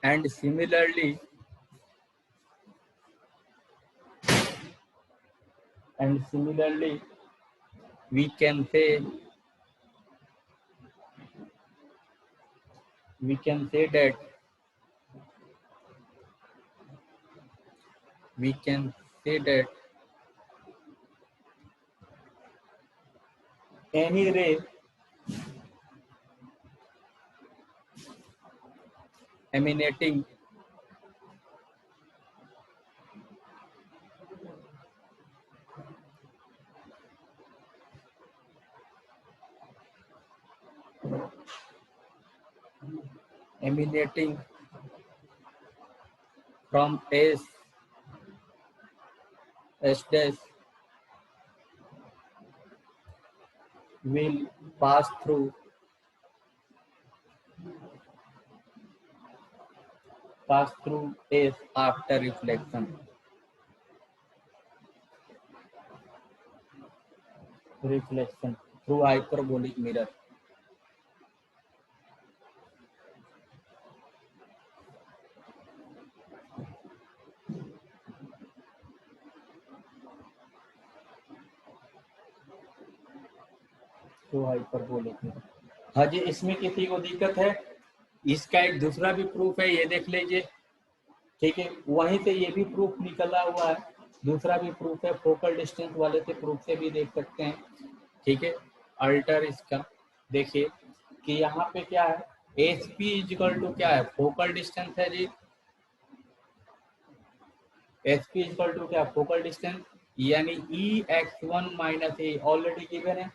and similarly we can say that any ray emanating from S dash will pass through S after reflection through hyperbolic mirror. हाँ जी, इसमें किसी को दिक्कत है? इसका एक दूसरा भी प्रूफ है, ये देख लीजिए। ठीक है, वहीं से ये भी प्रूफ निकला हुआ है, दूसरा भी प्रूफ है, फोकल डिस्टेंस वाले से प्रूफ से भी देख सकते हैं। ठीक है, अल्टर इसका देखिए कि यहाँ पे क्या है, HP इक्वल टू क्या है, फोकल डिस्टेंस है जी। HP इक्वल टू क्या, फोकल डिस्टेंस, यानी EX1 माइनस ए ऑलरेडी गिवन है।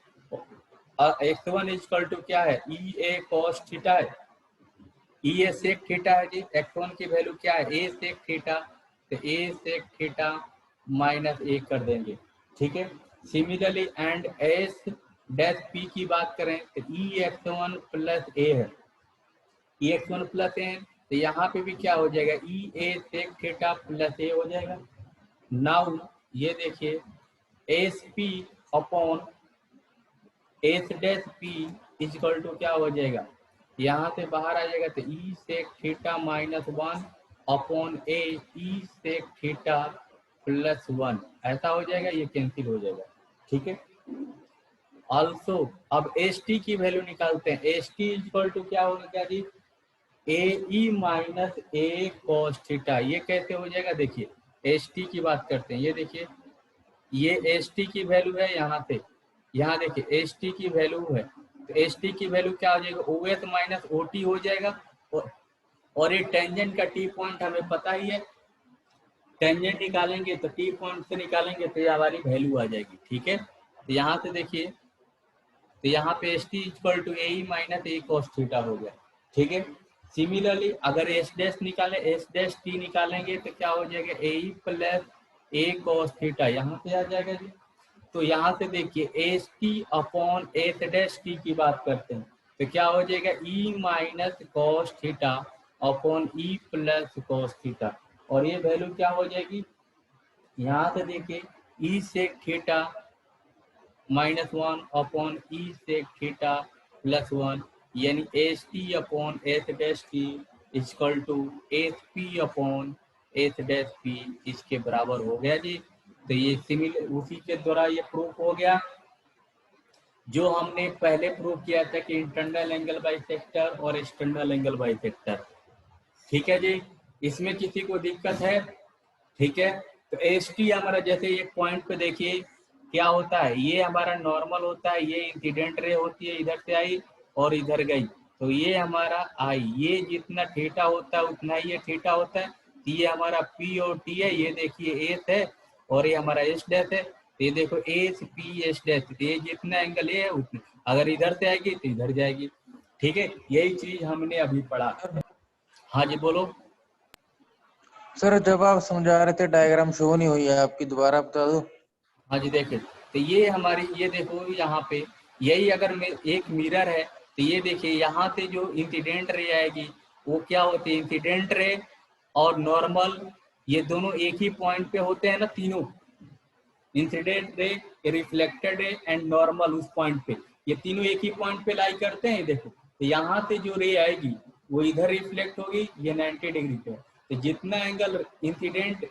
x1 इक्वल टू क्या है, EA cos थीटा है, EA sec थीटा है जी। x1 की वैल्यू क्या है, A sec थीटा, तो A sec थीटा माइनस ए कर देंगे। ठीक है, similarly and S dash P की बात करें तो EX1 प्लस ए है, EX1 प्लस ए, तो यहाँ पे भी क्या हो जाएगा, EA sec theta plus a हो जाएगा। नाउ ये देखिए SP upon S dash P equal to क्या हो जाएगा, यहाँ से बाहर आ जाएगा तो E sec theta minus 1 upon A E sec theta plus 1, ऐसा हो जाएगा, ये कैंसिल हो जाएगा। ठीक है, ऑल्सो अब ST की वैल्यू निकालते हैं। ST इक्वल टू क्या होगा क्या जी, AE minus A cos theta, ये कैसे हो जाएगा, देखिए ST की बात करते हैं। ये देखिए, ये ST की वैल्यू है, यहाँ से यहाँ देखिए ST की वैल्यू है, तो ST की वैल्यू क्या हो जाएगा, OS माइनस OT हो जाएगा। और ये टेंजेंट का T पॉइंट हमें पता ही है, टेंजेंट निकालेंगे तो T पॉइंट से निकालेंगे तो ये हमारी वैल्यू आ जाएगी। ठीक है, तो यहाँ से देखिए, तो यहाँ पे S T equal to A minus A cos theta हो गया। ठीक है, सिमिलरली अगर एस डैश निकाले, एस डैश टी निकालेंगे तो क्या हो जाएगा, A plus A cos theta यहाँ पे आ जाएगा जी। तो यहाँ से देखिए S T upon S dash T की बात करते हैं तो क्या हो जाएगा, E minus cos theta upon E plus cos theta, और ये वैल्यू क्या हो जाएगी, यहाँ से देखिए e sec theta -1 upon e sec theta +1, यानी S T upon S dash T equal to S P upon S dash P, इसके बराबर हो गया जी। तो ये सिमिलर उसी के द्वारा ये प्रूफ हो गया जो हमने पहले प्रूव किया था कि इंटरनल एंगल बाइसेक्टर और एक्सटर्नल एंगल बाइसेक्टर। ठीक है जी, इसमें किसी को दिक्कत है? ठीक है, तो एस टी हमारा जैसे एक पॉइंट पे देखिए क्या होता है, ये हमारा नॉर्मल होता है, ये इंसिडेंट रे होती है, इधर से आई और इधर गई, तो ये हमारा आई, ये जितना थीटा होता है उतना ही ये थीटा होता है। तो ये हमारा पी और टी है, ये देखिए एस है और ये हमारा एस डैश है। तो ये देखो एस पी एस डैश, ये जितना एंगल ये है उतना, अगर इधर से आएगी तो इधर जाएगी। ठीक है, यही चीज हमने अभी पढ़ा। हाँ जी बोलो। सर जब आप समझा रहे थे डायग्राम शो नहीं हुई है आपकी, दोबारा बता दो। हाँ जी देखिए, तो ये हमारी, ये देखो यहाँ पे यही अगर एक मिरर है तो ये देखिए यहाँ से जो इंसिडेंट रे आएगी वो क्या होती है, इंसिडेंट रे और नॉर्मल, ये दोनों एक ही पॉइंट पे होते हैं ना, तीनों incident ray, reflected ray and normal, उस पॉइंट पे ये तीनों एक ही पॉइंट पे लाई करते हैं। देखो तो यहाँ से जो रे आएगी वो इधर रिफ्लेक्ट होगी, ये 90 डिग्री पे, तो जितना एंगल इंसिडेंट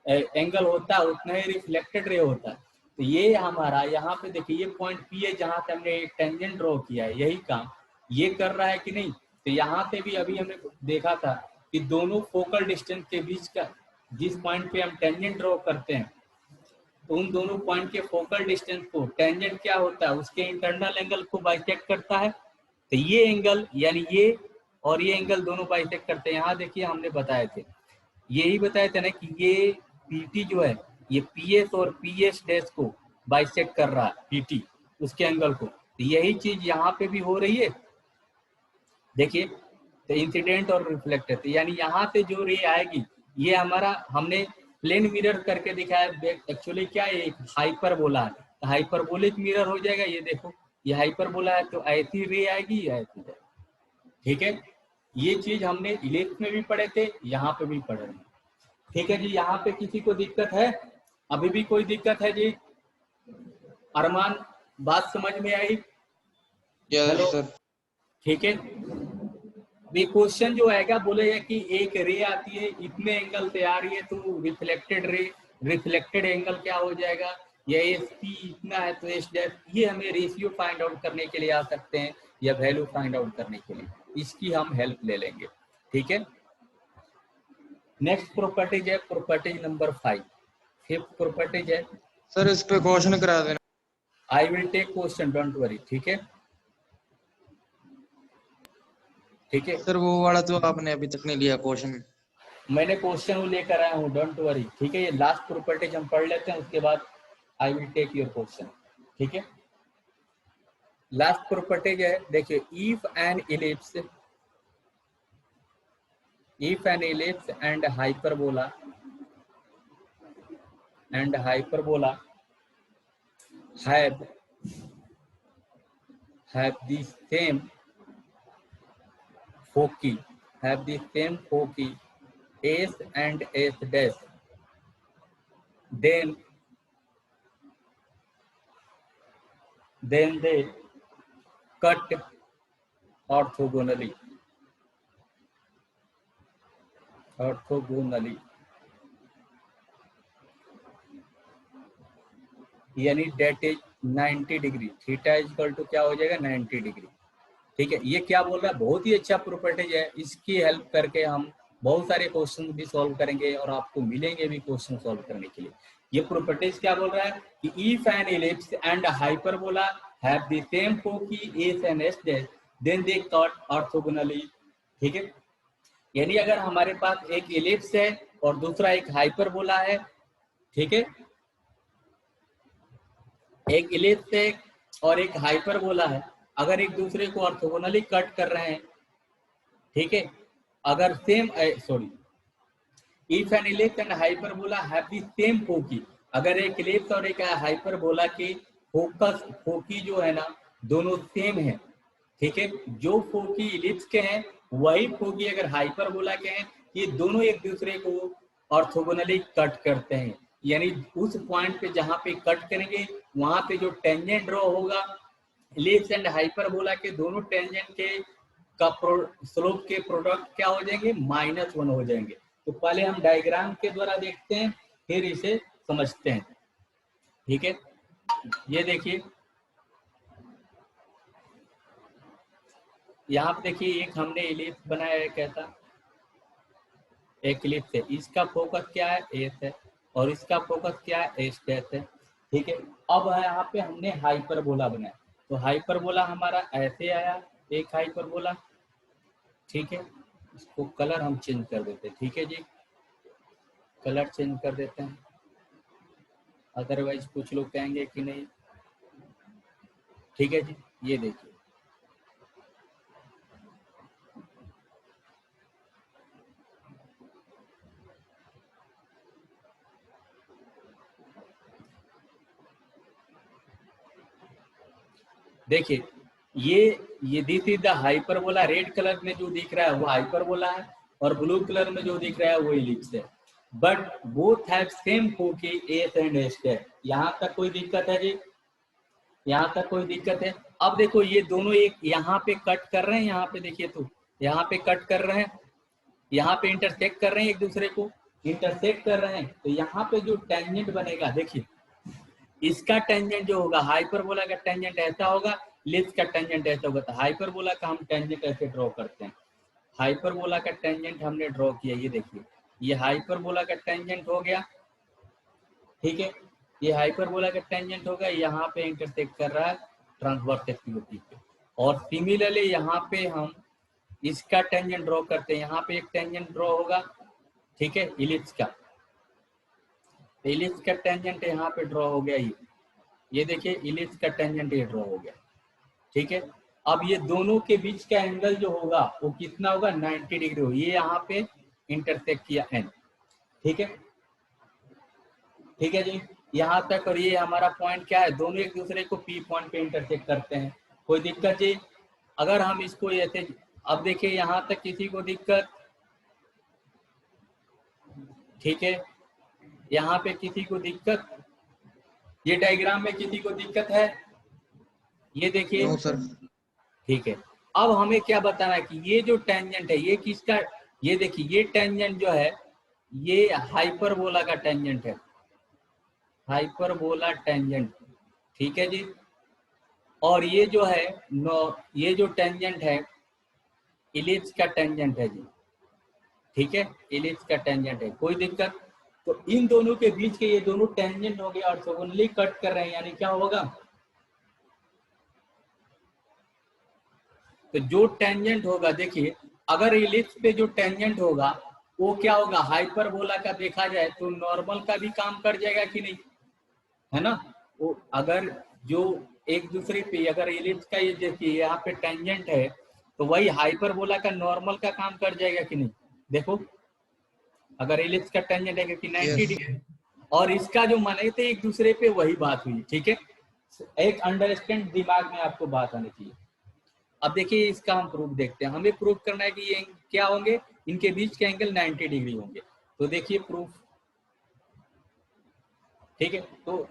एंगल होता है उतना ही रिफ्लेक्टेड रे होता है। तो ये हमारा यहाँ पे देखिए ये पॉइंट पी है जहाँ से हमने एक टेंजेंट ड्रॉ किया है, यही काम ये कर रहा है कि नहीं। तो यहाँ से भी अभी हमने देखा था कि दोनों फोकल डिस्टेंस के बीच का, जिस पॉइंट पे हम टेंजेंट ड्रॉ करते हैं तो उन दोनों पॉइंट के फोकल डिस्टेंस को, टेंजेंट क्या होता है उसके इंटरनल एंगल को बाइसेक्ट करता है। तो ये एंगल यानी ये और ये एंगल दोनों बाइसेक्ट करते हैं। यहाँ देखिए हमने बताए थे, यही बताया था ना कि ये पीटी जो है ये पीएस और पीएस डैश को बाइसेक्ट कर रहा है, पीटी उसके एंगल को। तो यही चीज यहाँ पे भी हो रही है। देखिए तो इंसिडेंट और रिफ्लेक्टेड, यानी यहाँ से जो रे आएगी ये हमारा, हमने प्लेन मिरर करके दिखाया, एक्चुअली क्या है, एक हाइपरबोला है, तो हाइपरबोलिक मिरर हो जाएगा। ये देखो ये हाइपरबोला है तो ऐसी रे आएगी, ऐसी जाएगी। ठीक है, ये चीज हमने इलेक्ट्रिक में भी पढ़े थे, यहाँ पे भी पढ़े हैं। ठीक है जी, यहाँ पे किसी को दिक्कत है? अभी भी कोई दिक्कत है जी? अरमान, बात समझ में आई? हेलो, ठीक है। अभी क्वेश्चन जो आएगा बोलेगा कि एक रे आती है इतने एंगल से आ रही है तो रिफ्लेक्टेड रे, रिफ्लेक्टेड एंगल क्या हो जाएगा, या एस पी इतना है तो एस डैश, ये हमें रेशियो फाइंड आउट करने के लिए आ सकते हैं या वैल्यू फाइंड आउट करने के लिए, इसकी हम हेल्प ले लेंगे। ठीक है, नेक्स्ट प्रॉपर्टीज है प्रॉपर्टी नंबर 5, फिफ्थ प्रॉपर्टीज है। सर इस पे क्वेश्चन करा देना। I will take question, don't worry. ठीक है, ठीक है सर वो वाला तो आपने अभी तक नहीं लिया क्वेश्चन। मैंने क्वेश्चन वो लेकर आया हूँ, डोंट वरी। ठीक है, ये लास्ट प्रॉपर्टीज हम पढ़ लेते हैं, उसके बाद I will take your question. ठीक है, लास्ट प्रॉपर्टीज है, देखिए if an ellipse and hyperbola have the same foci, S and S dash, then they cut orthogonally, यानी that is 90 degree, theta equal to क्या हो जाएगा 90 डिग्री। ठीक है, ये क्या बोल रहा है, बहुत ही अच्छा प्रॉपर्टीज है, इसकी हेल्प करके हम बहुत सारे क्वेश्चन भी सॉल्व करेंगे और आपको मिलेंगे भी क्वेश्चन सॉल्व करने के लिए। ये प्रॉपर्टीज क्या बोल रहा है कि if an ellipse and hyperbola have the same foci S and S dash then they cut orthogonally. ठीक है, यानी अगर हमारे पास एक इलिप्स है और दूसरा एक हाइपरबोला है, ठीक है, एक इलिप्स है और एक हाइपरबोला है, अगर एक दूसरे को ऑर्थोगोनली कट कर रहे हैं, ठीक है, अगर same sorry if an ellipse and hyperbola have the same foci, अगर एक इलिप्स और एक हाइपरबोला के फोकी जो है ना दोनों सेम है, ठीक है, जो फोकी इलिप्स के हैं वही फोकी अगर हाइपरबोला के हैं, ये दोनों एक दूसरे को ऑर्थोगोनली कट करते हैं, यानी उस पॉइंट पे जहां पे कट करेंगे वहां पे जो टेंजेंट ड्रॉ होगा इलिप्स एंड हाइपरबोला के दोनों टेंजेंट के का स्लोप के प्रोडक्ट क्या हो जाएंगे, -1 हो जाएंगे। तो पहले हम डायग्राम के द्वारा देखते हैं फिर इसे समझते हैं, ठीक है। ये देखिए यहाँ पे देखिए एक हमने इलिप्स बनाया है कैसा, एक इलिप्स है, इसका फोकस क्या है एस है और इसका फोकस क्या है एस डैश है, ठीक है। अब यहाँ पे हमने हाइपरबोला बनाया, तो हाइपरबोला हमारा ऐसे आया, एक हाइपरबोला, ठीक है। इसको कलर हम चेंज कर देते हैं, ठीक है जी, कलर चेंज कर देते हैं, अदरवाइज कुछ लोग कहेंगे कि नहीं, ठीक है जी। ये देखिए देखिए ये this is the hyperbola, red colour में जो दिख रहा है वो हाइपरबोला है और ब्लू कलर में जो दिख रहा है वो इलिप्स है, but both have same foci S and S dash. यहाँ तक कोई दिक्कत है जी, यहाँ तक कोई दिक्कत है। अब देखो ये दोनों एक यहाँ पे कट कर रहे हैं, यहाँ पे देखिए तो यहाँ पे कट कर रहे हैं, यहाँ पे इंटरसेक्ट कर रहे हैं, एक दूसरे को इंटरसेक्ट कर रहे हैं, तो यहाँ पे जो टेंजेंट बनेगा देखिए, इसका टेंजेंट जो होगा हाइपरबोला का टेंजेंट ऐसा होगा, इलिप्स का टेंजेंट ऐसा होगा। तो हाइपरबोला का हम टेंजेंट ऐसे ड्रॉ करते हैं, हाइपरबोला का टेंजेंट हमने ड्रॉ किया, ये देखिए ये हाइपरबोला का टेंजेंट हो गया, ठीक है, ये हाइपरबोला का टेंजेंट होगा, यहाँ पे इंटरसेक्ट कर रहा है ट्रांसवर्स एक्सिस पे, और सिमिलरली यहाँ पे हम इसका टेंजेंट ड्रॉ करते हैं, यहाँ पे एक टेंजेंट ड्रॉ होगा, ठीक है, इलिप्स का, इलिप्स का टेंजेंट यहाँ पे ड्रॉ हो गया, ये देखिए इलिप्स का टेंजेंट ये ड्रॉ हो गया, ठीक है। अब ये दोनों के बीच का एंगल जो होगा वो कितना होगा, 90 डिग्री हो, ये यहाँ पे इंटरसेक्ट किया एन, ठीक है, ठीक है जी, यहाँ तक। और ये हमारा पॉइंट क्या है, दोनों एक दूसरे को पी पॉइंट पे इंटरसेक्ट करते हैं, कोई दिक्कत जी। अगर हम इसको ऐसे, अब देखिए यहाँ तक किसी को दिक्कत, ठीक है, यहाँ पे किसी को दिक्कत, ये डायग्राम में किसी को दिक्कत है, ये देखिए, नो सर। ठीक है। अब हमें क्या बताना है कि ये जो टेंजेंट है ये किसका, ये देखिए ये टेंजेंट जो है ये हाइपरबोला का टेंजेंट है, हाइपरबोला टेंजेंट, ठीक है जी। और ये जो है ये जो टेंजेंट है इलिप्स का टेंजेंट है जी, ठीक है, इलिप्स का टेंजेंट है, कोई दिक्कत। तो इन दोनों के बीच के ये दोनों टेंजेंट हो गए ऑर्थोगोनली कट कर रहे हैं, यानी क्या होगा, तो जो टेंजेंट होगा देखिए, अगर इलिप्स पे जो टेंजेंट होगा वो क्या होगा, हाइपरबोला का देखा जाए तो नॉर्मल का भी काम कर जाएगा कि नहीं, है ना। वो अगर जो एक दूसरे पे अगर इलिप्स का ये देखिए यहाँ पे टेंजेंट है तो वही हाइपरबोला का नॉर्मल का काम कर जाएगा कि नहीं, देखो अगर इलिप्स का टेंजेंट है कि 90 डिग्री और इसका जो माने थे एक दूसरे पे वही बात हुई, ठीक है, एक अंडरस्टैंड दिमाग में आपको बात आनी चाहिए। अब देखिए इसका हम प्रूफ देखते हैं, हमें प्रूफ करना है कि ये क्या होंगे, इनके बीच के एंगल 90 डिग्री होंगे, तो देखिए प्रूफ, ठीक है। तो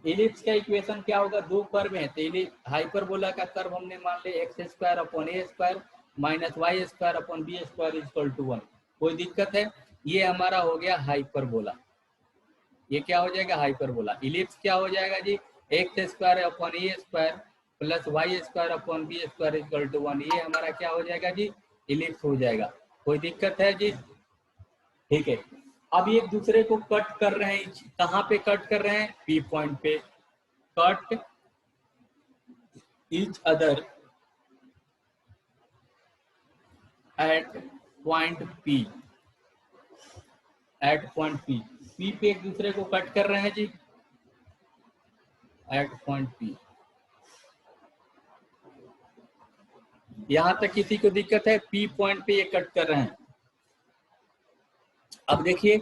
इलिप्स का इक्वेशन क्या होगा, दो कर्व है, तो हाइपरबोला का कर्व हमने मान लिया x² upon a² minus y² upon b² equal to 1, कोई दिक्कत है। ये हमारा हो गया हाइपरबोला, ये क्या हो जाएगा हाइपरबोला। इलिप्स क्या हो जाएगा जी, x² upon a² plus y² upon b² equal to 1, ये हमारा क्या हो जाएगा जी, इलिप्स हो जाएगा, कोई दिक्कत है जी, ठीक है। अब एक दूसरे को कट कर रहे हैं, कहाँ पे कट कर रहे हैं, पी पॉइंट पे, cut each other at point P, at point P, P पे एक दूसरे को कट कर रहे हैं जी, एट पॉइंट पी। यहां तक किसी को दिक्कत है? पी पॉइंट पे ये कट कर रहे हैं। अब देखिए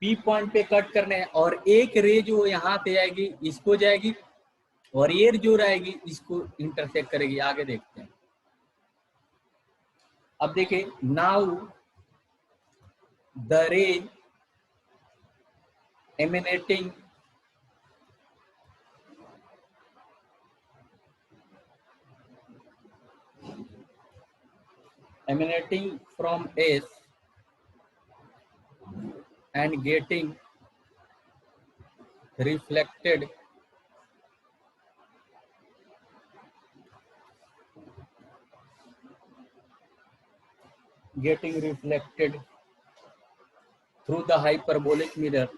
पी पॉइंट पे कट करने हैं और एक रे जो यहाँ पे आएगी इसको जाएगी और ये जो रहेगी इसको इंटरसेक्ट करेगी। आगे देखते हैं। अब देखिए नाउ द रे emanating from S and getting reflected through the hyperbolic mirror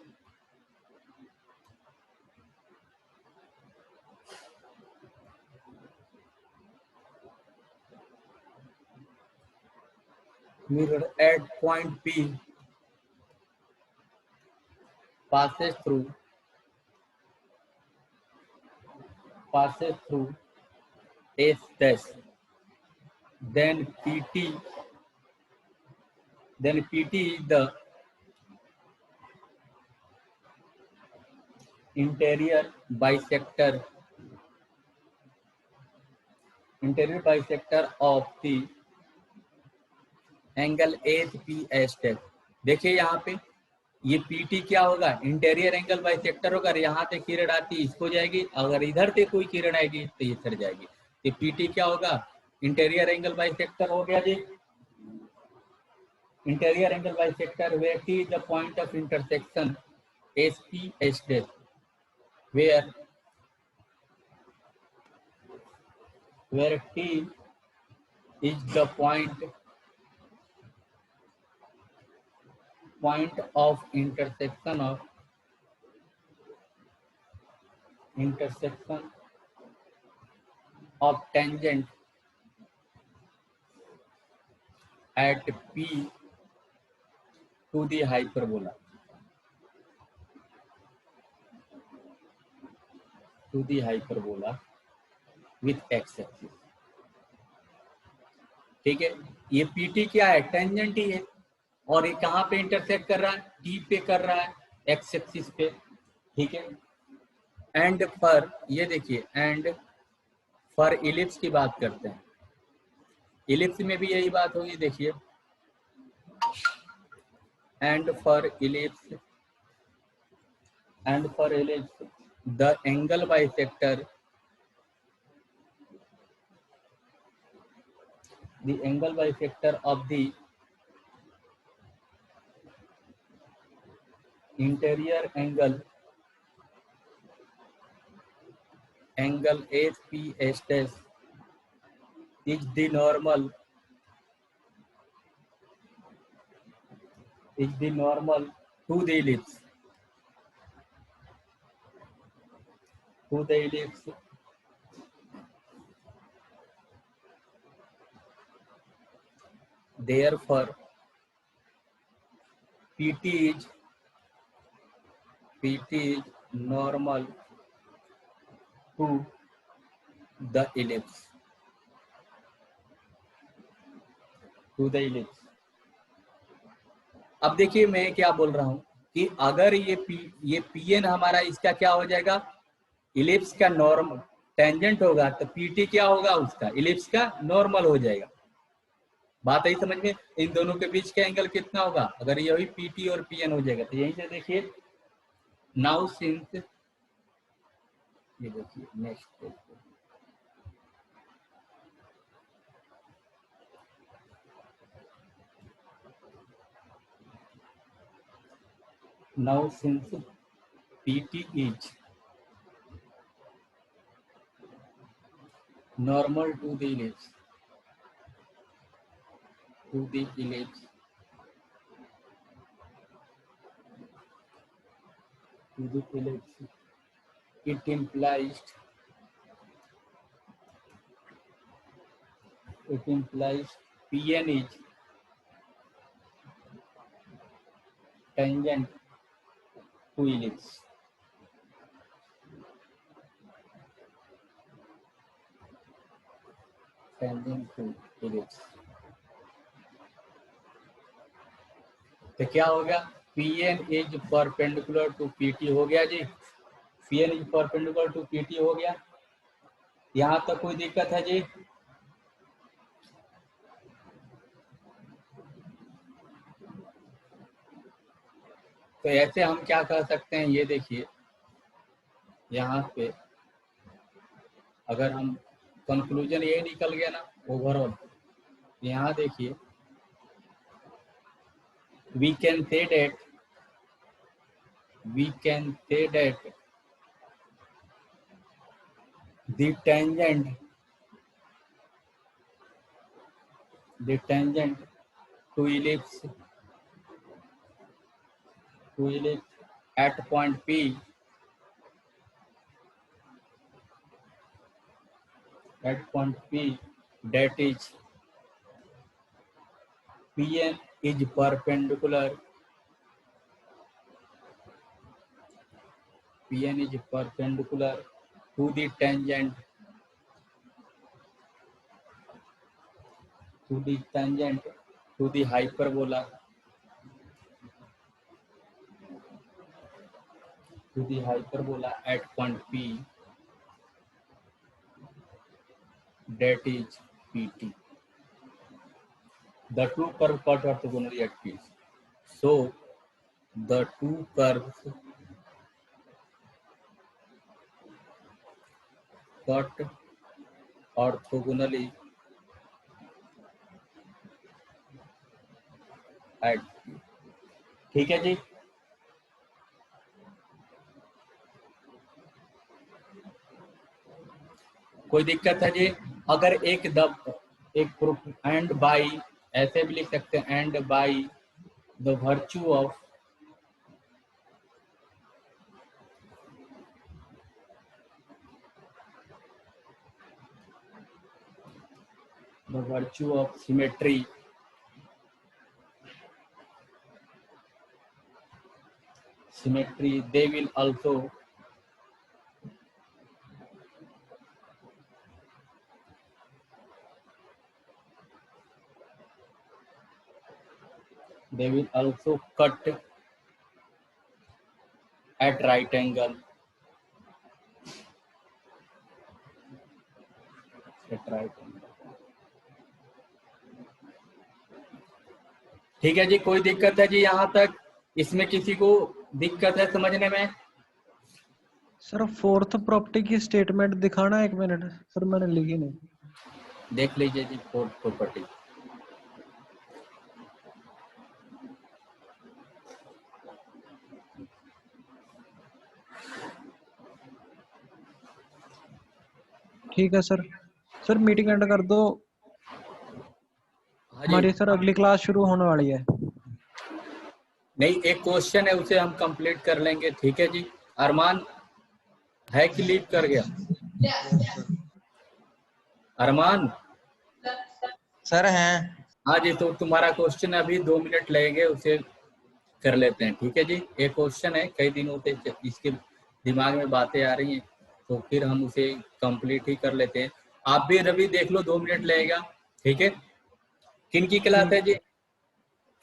at point P passes through S dash, then PT is the interior bisector of the angle H P S take. देखिए यहाँ पे ये PT क्या होगा? Interior angle bisector होगा। यहाँ से किरण आती है इसको जाएगी, अगर इधर से कोई किरण आएगी तो ये इधर जाएगी। तो पीटी क्या होगा? इंटीरियर एंगल बाइसेक्टर हो गया जी। Interior angle bisector where T is the point of intersection S P S take where T is the point of intersection of tangent at P to the hyperbola with x axis। ठीक है, ये PT क्या है? Tangent ही है। और ये कहाँ पे इंटरसेक्ट कर रहा है? टी पे कर रहा है, एक्स एक्सिस पे। ठीक है, एंड फॉर, ये देखिए एंड फॉर इलिप्स की बात करते हैं। इलिप्स में भी यही बात होगी। देखिए and for ellipse the angle bisector of the interior angle HPS is the normal to the ellipse therefore PT is normal to the ellipse अब देखिए मैं क्या बोल रहा हूं कि अगर ये पीएन हमारा इसका क्या हो जाएगा? इलिप्स का नॉर्मल टेंजेंट होगा तो पीटी क्या होगा? उसका इलिप्स का नॉर्मल हो जाएगा। बात आई समझ में? इन दोनों के बीच का एंगल कितना होगा? अगर यही पीटी और पीएन हो जाएगा तो यहीं से देखिए नाउ सिंस, ये देखिए next now since PT is normal to the ellipse it implies PN is tangent to ellipse। Tangent to ellipse. तो क्या हो गया, Pn is perpendicular to Pt हो गया जी, Pn is perpendicular to Pt हो गया। यहाँ तक कोई दिक्कत है जी? तो ऐसे हम क्या कर सकते हैं, ये देखिए यहाँ पे अगर हम कंक्लूजन ये निकल गया ना ओवरऑल, यहाँ देखिए we can say that the tangent to ellipse at point P that is Pn is perpendicular to the tangent to the hyperbola at point P that is Pt. The two curves cut orthogonally at P. So the two curves cut orthogonally at P. ठीक है जी, कोई दिक्कत है जी? अगर एक proof and by, ऐसे भी लिख सकते हैं, and by the virtue of symmetry they will also cut at right angle ठीक है जी, कोई दिक्कत है जी यहाँ तक? इसमें किसी को दिक्कत है समझने में? सर फोर्थ प्रॉपर्टी की स्टेटमेंट दिखाना, 1 मिनट सर, मैंने लिखी नहीं। देख लीजिए जी फोर्थ प्रॉपर्टी। ठीक है सर। सर मीटिंग एंड कर दो, हमारी सर अगली क्लास शुरू होने वाली है। नहीं, एक क्वेश्चन है उसे हम कंप्लीट कर लेंगे, ठीक है जी। अरमान है कि लीव कर गया? अरमान सर हैं। हाँ जी, तो तुम्हारा क्वेश्चन अभी 2 मिनट लगेंगे, उसे कर लेते हैं, ठीक है जी। एक क्वेश्चन है, कई दिनों से इसके दिमाग में बातें आ रही हैं, तो फिर हम उसे कंप्लीट ही कर लेते हैं। आप भी रवि देख लो, 2 मिनट लगेगा, ठीक है। किन की क्लास है जी?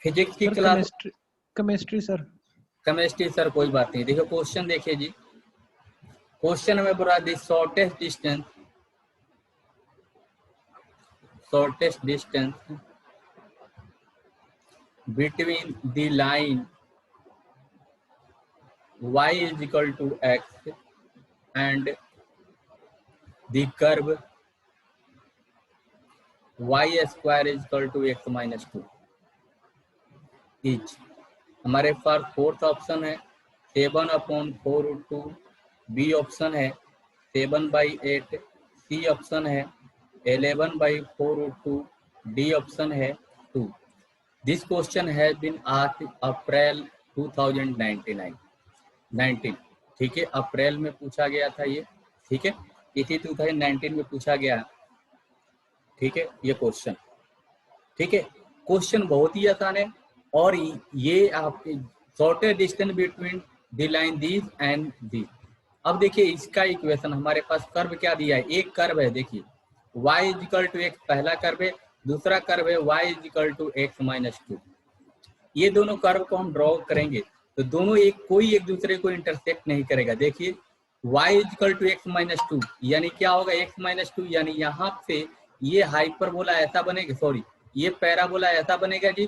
फिजिक्स की class? Chemistry sir. Chemistry sir, कोई बात नहीं। देखो क्वेश्चन देखिए जी, क्वेश्चन में बोला दी shortest distance between the line y is equal to x and the curve y square is equal to x minus 2 each। हमारे पास फोर्थ ऑप्शन है 7/4√2, बी ऑप्शन है 7/8, सी ऑप्शन है 11/4√2, डी ऑप्शन है 2। This question has been asked April 2019, ठीक है, अप्रैल में पूछा गया था ये, ठीक है, इसी 2019 में पूछा गया, ठीक है, ये क्वेश्चन, ठीक है। क्वेश्चन बहुत ही आसान है, और ये आपके shortest distance between the line this and this. अब देखिए इसका इक्वेशन, हमारे पास कर्व क्या दिया है, एक कर्व है, देखिए y is equal to x पहला कर्व है, दूसरा कर्व है y is equal to x minus 2। ये दोनों कर्व को हम ड्रॉ करेंगे तो दोनों कोई एक दूसरे को इंटरसेक्ट नहीं करेगा। देखिए y is equal to x minus 2 यानी क्या होगा, x माइनस 2 यानी यहाँ से ये हाइपरबोला ऐसा बनेगा, सॉरी ये पैराबोला ऐसा बनेगा जी,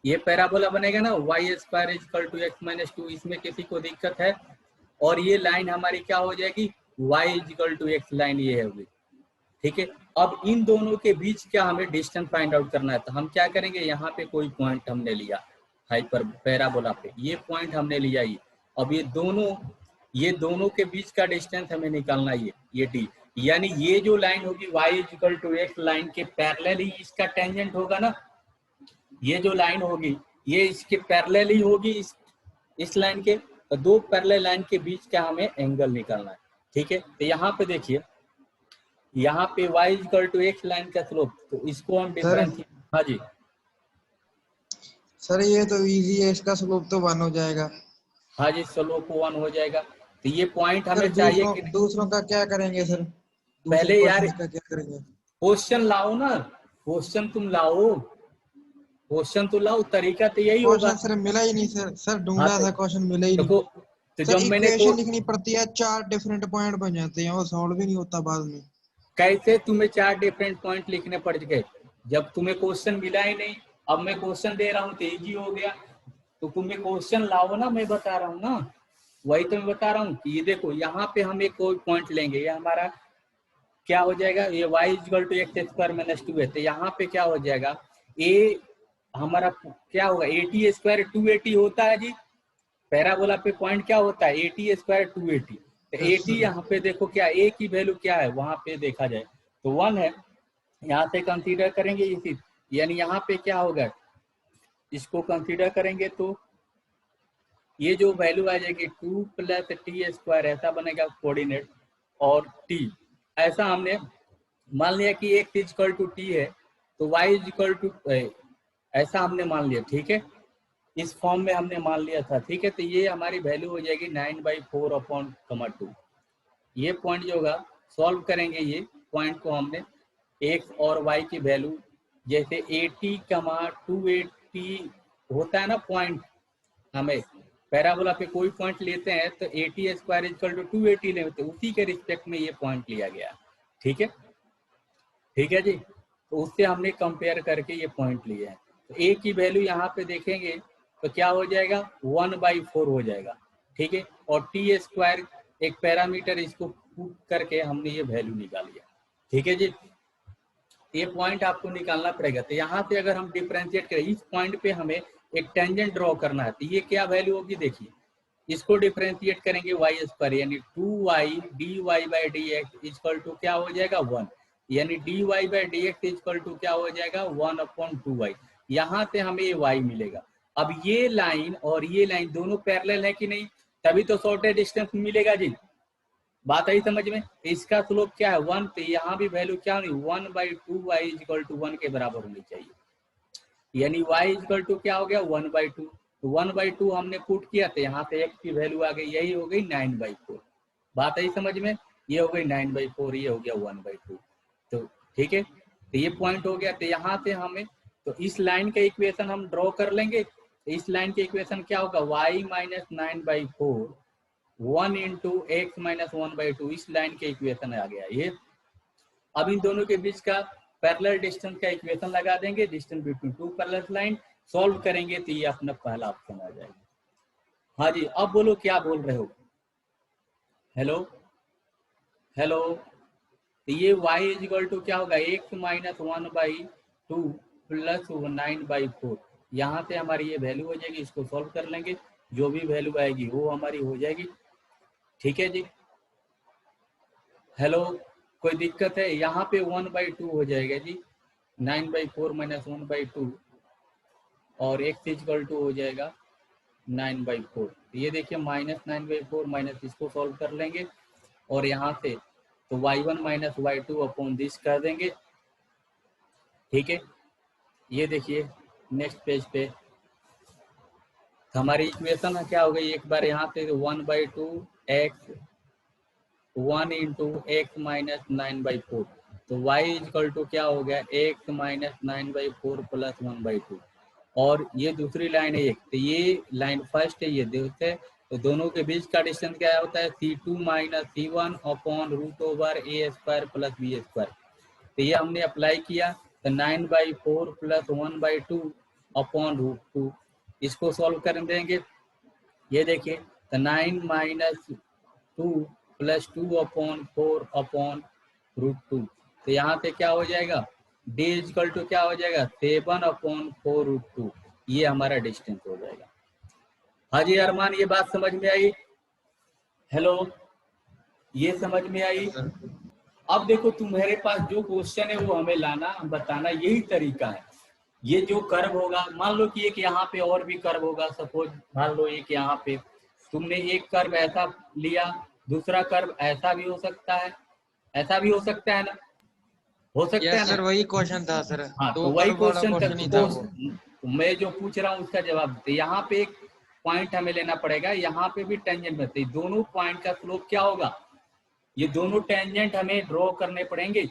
ये पैराबोला बनेगा ना, y square is equal to x minus 2। इसमें किसी को दिक्कत है? और ये लाइन हमारी क्या हो जाएगी, y is equal to x line ये होगी, ठीक है। अब इन दोनों के बीच क्या हमें डिस्टेंस फाइंड आउट करना है, तो हम क्या करेंगे, यहाँ पे कोई पॉइंट हमने लिया हाइपर पैराबोला पे, ये पॉइंट हमने लिया ये। अब ये दोनों के बीच का डिस्टेंस हमें निकालना है, ये d, यानी ये जो लाइन होगी y is equal to x line के पैरेलल ही इसका टेंजेंट होगा ना, ये जो लाइन होगी ये इसके पैरेलल ही होगी इस लाइन के, तो दो पैरेलल लाइन के बीच का हमें एंगल निकालना है, ठीक है। तो यहाँ पे देखिए, यहाँ पे y is equal to x line का स्लोप, तो इसको हम डिफरेंस, हाँ जी सर ये तो इजी है, इसका स्लोप तो 1 हो जाएगा। हाँ जी, स्लोप 1 हो जाएगा। तो ये पॉइंट हमें चाहिए कि दूसरों का क्या करेंगे सर? पहले यार का क्या करेंगे? क्वेश्चन लाओ ना, क्वेश्चन तुम लाओ, क्वेश्चन तो लाओ, तरीका तो यही होगा। सर मिला ही नहीं सर ढूंढा था, क्वेश्चन मिला ही नहीं। तो जब मैंने लिखनी पड़ती है, 4 डिफरेंट पॉइंट बन जाते हैं, वो सॉल्व भी नहीं होता बाद में। कैसे तुम्हें 4 डिफरेंट पॉइंट लिखने पड़ गए, जब तुम्हें क्वेश्चन मिला ही नहीं। अब मैं क्वेश्चन दे रहा हूँ तो इजी हो गया, तो तुम्हें क्वेश्चन लाओ ना, मैं बता रहा हूँ ना, वही तो मैं बता रहा हूँ कि ये देखो यहाँ पे हम एक कोई पॉइंट लेंगे, ये हमारा क्या हो जाएगा, ये y is equal to x square minus 2 है, तो यहाँ पे क्या हो जाएगा, a हमारा क्या होगा, 80 स्क्वायर 280 होता है जी, पैराबोला पे पॉइंट क्या होता है 80 स्क्वायर 280, तो 80 यहाँ पे देखो क्या a की वैल्यू क्या है, वहां पे देखा जाए तो 1 है, यहाँ से कंसीडर करेंगे इसी, यानी यहाँ पे क्या होगा, इसको कंसीडर करेंगे तो ये जो वैल्यू आ जाएगी 2 प्लस टी स्क्वायर ऐसा बनेगा कोऑर्डिनेट, और t ऐसा हमने मान लिया कि x is equal to t है, तो y इज इक्वल टू ऐसा हमने मान लिया, ठीक है, इस फॉर्म में हमने मान लिया था, ठीक है। तो ये हमारी वैल्यू हो जाएगी 9/4/2। ये पॉइंट जो होगा सॉल्व करेंगे, ये पॉइंट को हमने x और y की वैल्यू, जैसे 80, 280 होता है ना पॉइंट, हमें पैराबोला पे कोई पॉइंट लेते हैं तो 80 स्क्वायर इक्वल टू 280 लेते हैं, उसी के रिस्पेक्ट में ये पॉइंट लिया गया, ठीक है, ठीक है जी। तो उससे हमने कंपेयर करके ये पॉइंट लिए हैं, तो a की वैल्यू यहाँ पे देखेंगे तो क्या हो जाएगा 1/4 हो जाएगा, ठीक है, और टी स्क्वायर एक पैरामीटर, इसको पुट करके हमने ये वैल्यू निकाल लिया, ठीक है जी। ये पॉइंट आपको निकालना पड़ेगा, तो यहाँ से अगर हम डिफरेंशिएट करें, इस पॉइंट पे हमें एक टेंजेंट ड्रॉ करना है, तो ये क्या वैल्यू होगी, देखिए इसको डिफरेंशिएट करेंगे y स्क्वायर, यानी 2y dy/dx इक्वल टू क्या हो जाएगा 1, यानी dy/dx इक्वल टू क्या हो जाएगा 1/2y, यहाँ से हमें ये y मिलेगा। अब ये लाइन और ये लाइन दोनों पैरेलल है कि नहीं, तभी तो शॉर्टेस्ट डिस्टेंस मिलेगा जी, बात आई समझ में। इसका स्लोप क्या है 1, तो यहाँ भी वैल्यू क्या होगी 1/2y इक्वल टू 1 के बराबर होनी चाहिए, यानी y इक्वल टू क्या हो गया 1/2, तो 1/2 हमने पुट किया, तो यहाँ पे x की वैल्यू आ गई, यही हो गई 9/4, बात आई समझ में, ये हो गई 9/4, ये हो गया 1/2, तो ठीक है, तो ये पॉइंट हो गया। तो यहाँ से हमें, तो इस लाइन का इक्वेशन हम ड्रॉ कर लेंगे, इस लाइन के इक्वेशन क्या होगा y minus 9/4 1 into x minus 1/2, इस लाइन के इक्वेशन आ गया ये। अब इन दोनों के बीच का पैरेलल डिस्टेंस का इक्वेशन लगा देंगे, distance between two parallel line, solve करेंगे तो ये अपना पहला ऑप्शन आ जाएगा। हाँ जी, अब बोलो क्या बोल रहे हो, हेलो हेलो। तो ये y इज इक्वल टू क्या होगा x माइनस 1/2 प्लस 9/4, यहाँ से हमारी ये वैल्यू हो जाएगी, इसको सॉल्व कर लेंगे, जो भी वैल्यू आएगी वो हमारी हो जाएगी, ठीक है जी। हेलो, कोई दिक्कत है? यहाँ पे 1/2 हो जाएगा जी, 9/4 माइनस 1/2, और x इक्वल टू हो जाएगा 9/4। ये देखिए माइनस 9/4 माइनस, इसको सॉल्व कर लेंगे, और यहाँ से तो y1 minus y2 upon this कर देंगे, ठीक है। ये देखिए नेक्स्ट पेज पे हमारी इक्वेशन क्या हो गई, एक बार यहाँ से 1/2 x 1 इंटू एक्स माइनस 9/4, तो y इक्वल टू क्या हो गया, x माइनस 9/4 प्लस 1/2। और ये दूसरी लाइन है एक, तो ये लाइन फर्स्ट है, ये देखते हैं। तो दोनों के बीच का डिस्टेंस क्या होता है, C2 minus C1 upon root over a square plus b square. तो ये हमने अप्लाई किया, तो 9/4 प्लस 1/2 अपॉन रूट 2, इसको सॉल्व कर देंगे। ये देखिए, तो 9 minus 2 plus 2 upon 4 upon root 2। तो यहाँ पे क्या हो जाएगा, d इक्वल टू क्या हो जाएगा, 7/4 रूट 2। ये हमारा डिस्टेंस हो जाएगा। हाजी अरमान, ये बात समझ में आई? हेलो, ये समझ में आई? अब देखो, तुम्हारे पास जो क्वेश्चन है वो हमें लाना, बताना, यही तरीका है। ये जो कर्व होगा, मान लो कि एक यहाँ पे और भी कर्व होगा, सपोज मान लो एक यहाँ पे तुमने एक कर्व ऐसा लिया, दूसरा कर्व ऐसा भी हो सकता है, ऐसा भी हो सकता है ना, हो सकता है ना सर, वही क्वेश्चन था सर। हाँ, दो तो वही कर्व वाला क्वेश्चन क्वेश्चन ही था वो। मैं जो पूछ रहा हूँ उसका जवाब देते। यहाँ पे एक पॉइंट हमें लेना पड़ेगा, यहाँ पे भी टेंजेंट बनते, दोनों पॉइंट का स्लोप क्या होगा, ये दोनों टेंजेंट हमें ड्रॉ करने पड़ेंगे,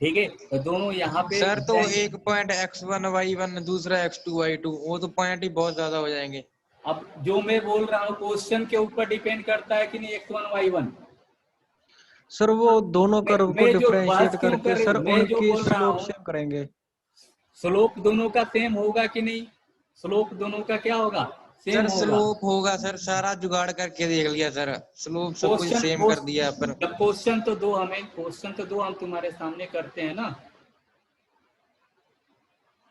ठीक है। तो दोनों यहाँ पे सर, तो एक पॉइंट x1 y1, दूसरा x2 y2, वो तो पॉइंट ही बहुत ज्यादा हो जाएंगे। अब जो मैं बोल रहा हूँ क्वेश्चन के ऊपर डिपेंड करता है कि नहीं, x1 y1। सर वो दोनों कर्व को मैं जो डिफरेंशिएट बात क्यों करके कर, सर मैं जो उनकी बोल रहा स्लोप हूँ, सेम करेंगे। स्लोप दोनों का सेम होगा कि नहीं, स्लोप दोनों का क्या होगा, सेम सर होगा। स्लोप होगा सर, सारा जुगाड़ करके देख लिया सर, स्लोप सब कुछ सेम कर दिया। पर क्वेश्चन तो दो हमें, क्वेश्चन तो दो हम तुम्हारे सामने करते हैं ना,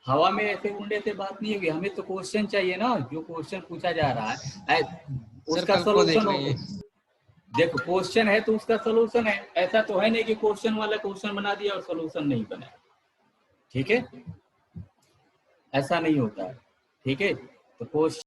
हवा में ऐसे उड़ने से बात नहीं होगी, हमें तो क्वेश्चन चाहिए ना, जो क्वेश्चन पूछा जा रहा है उसका कल को देख सोल्यूशन हो। लेंगे। देखो क्वेश्चन है तो उसका सोल्यूशन है, ऐसा तो है नहीं कि क्वेश्चन वाला क्वेश्चन बना दिया और सोल्यूशन नहीं बना, ठीक है, ऐसा नहीं होता है, ठीक है। तो क्वेश्चन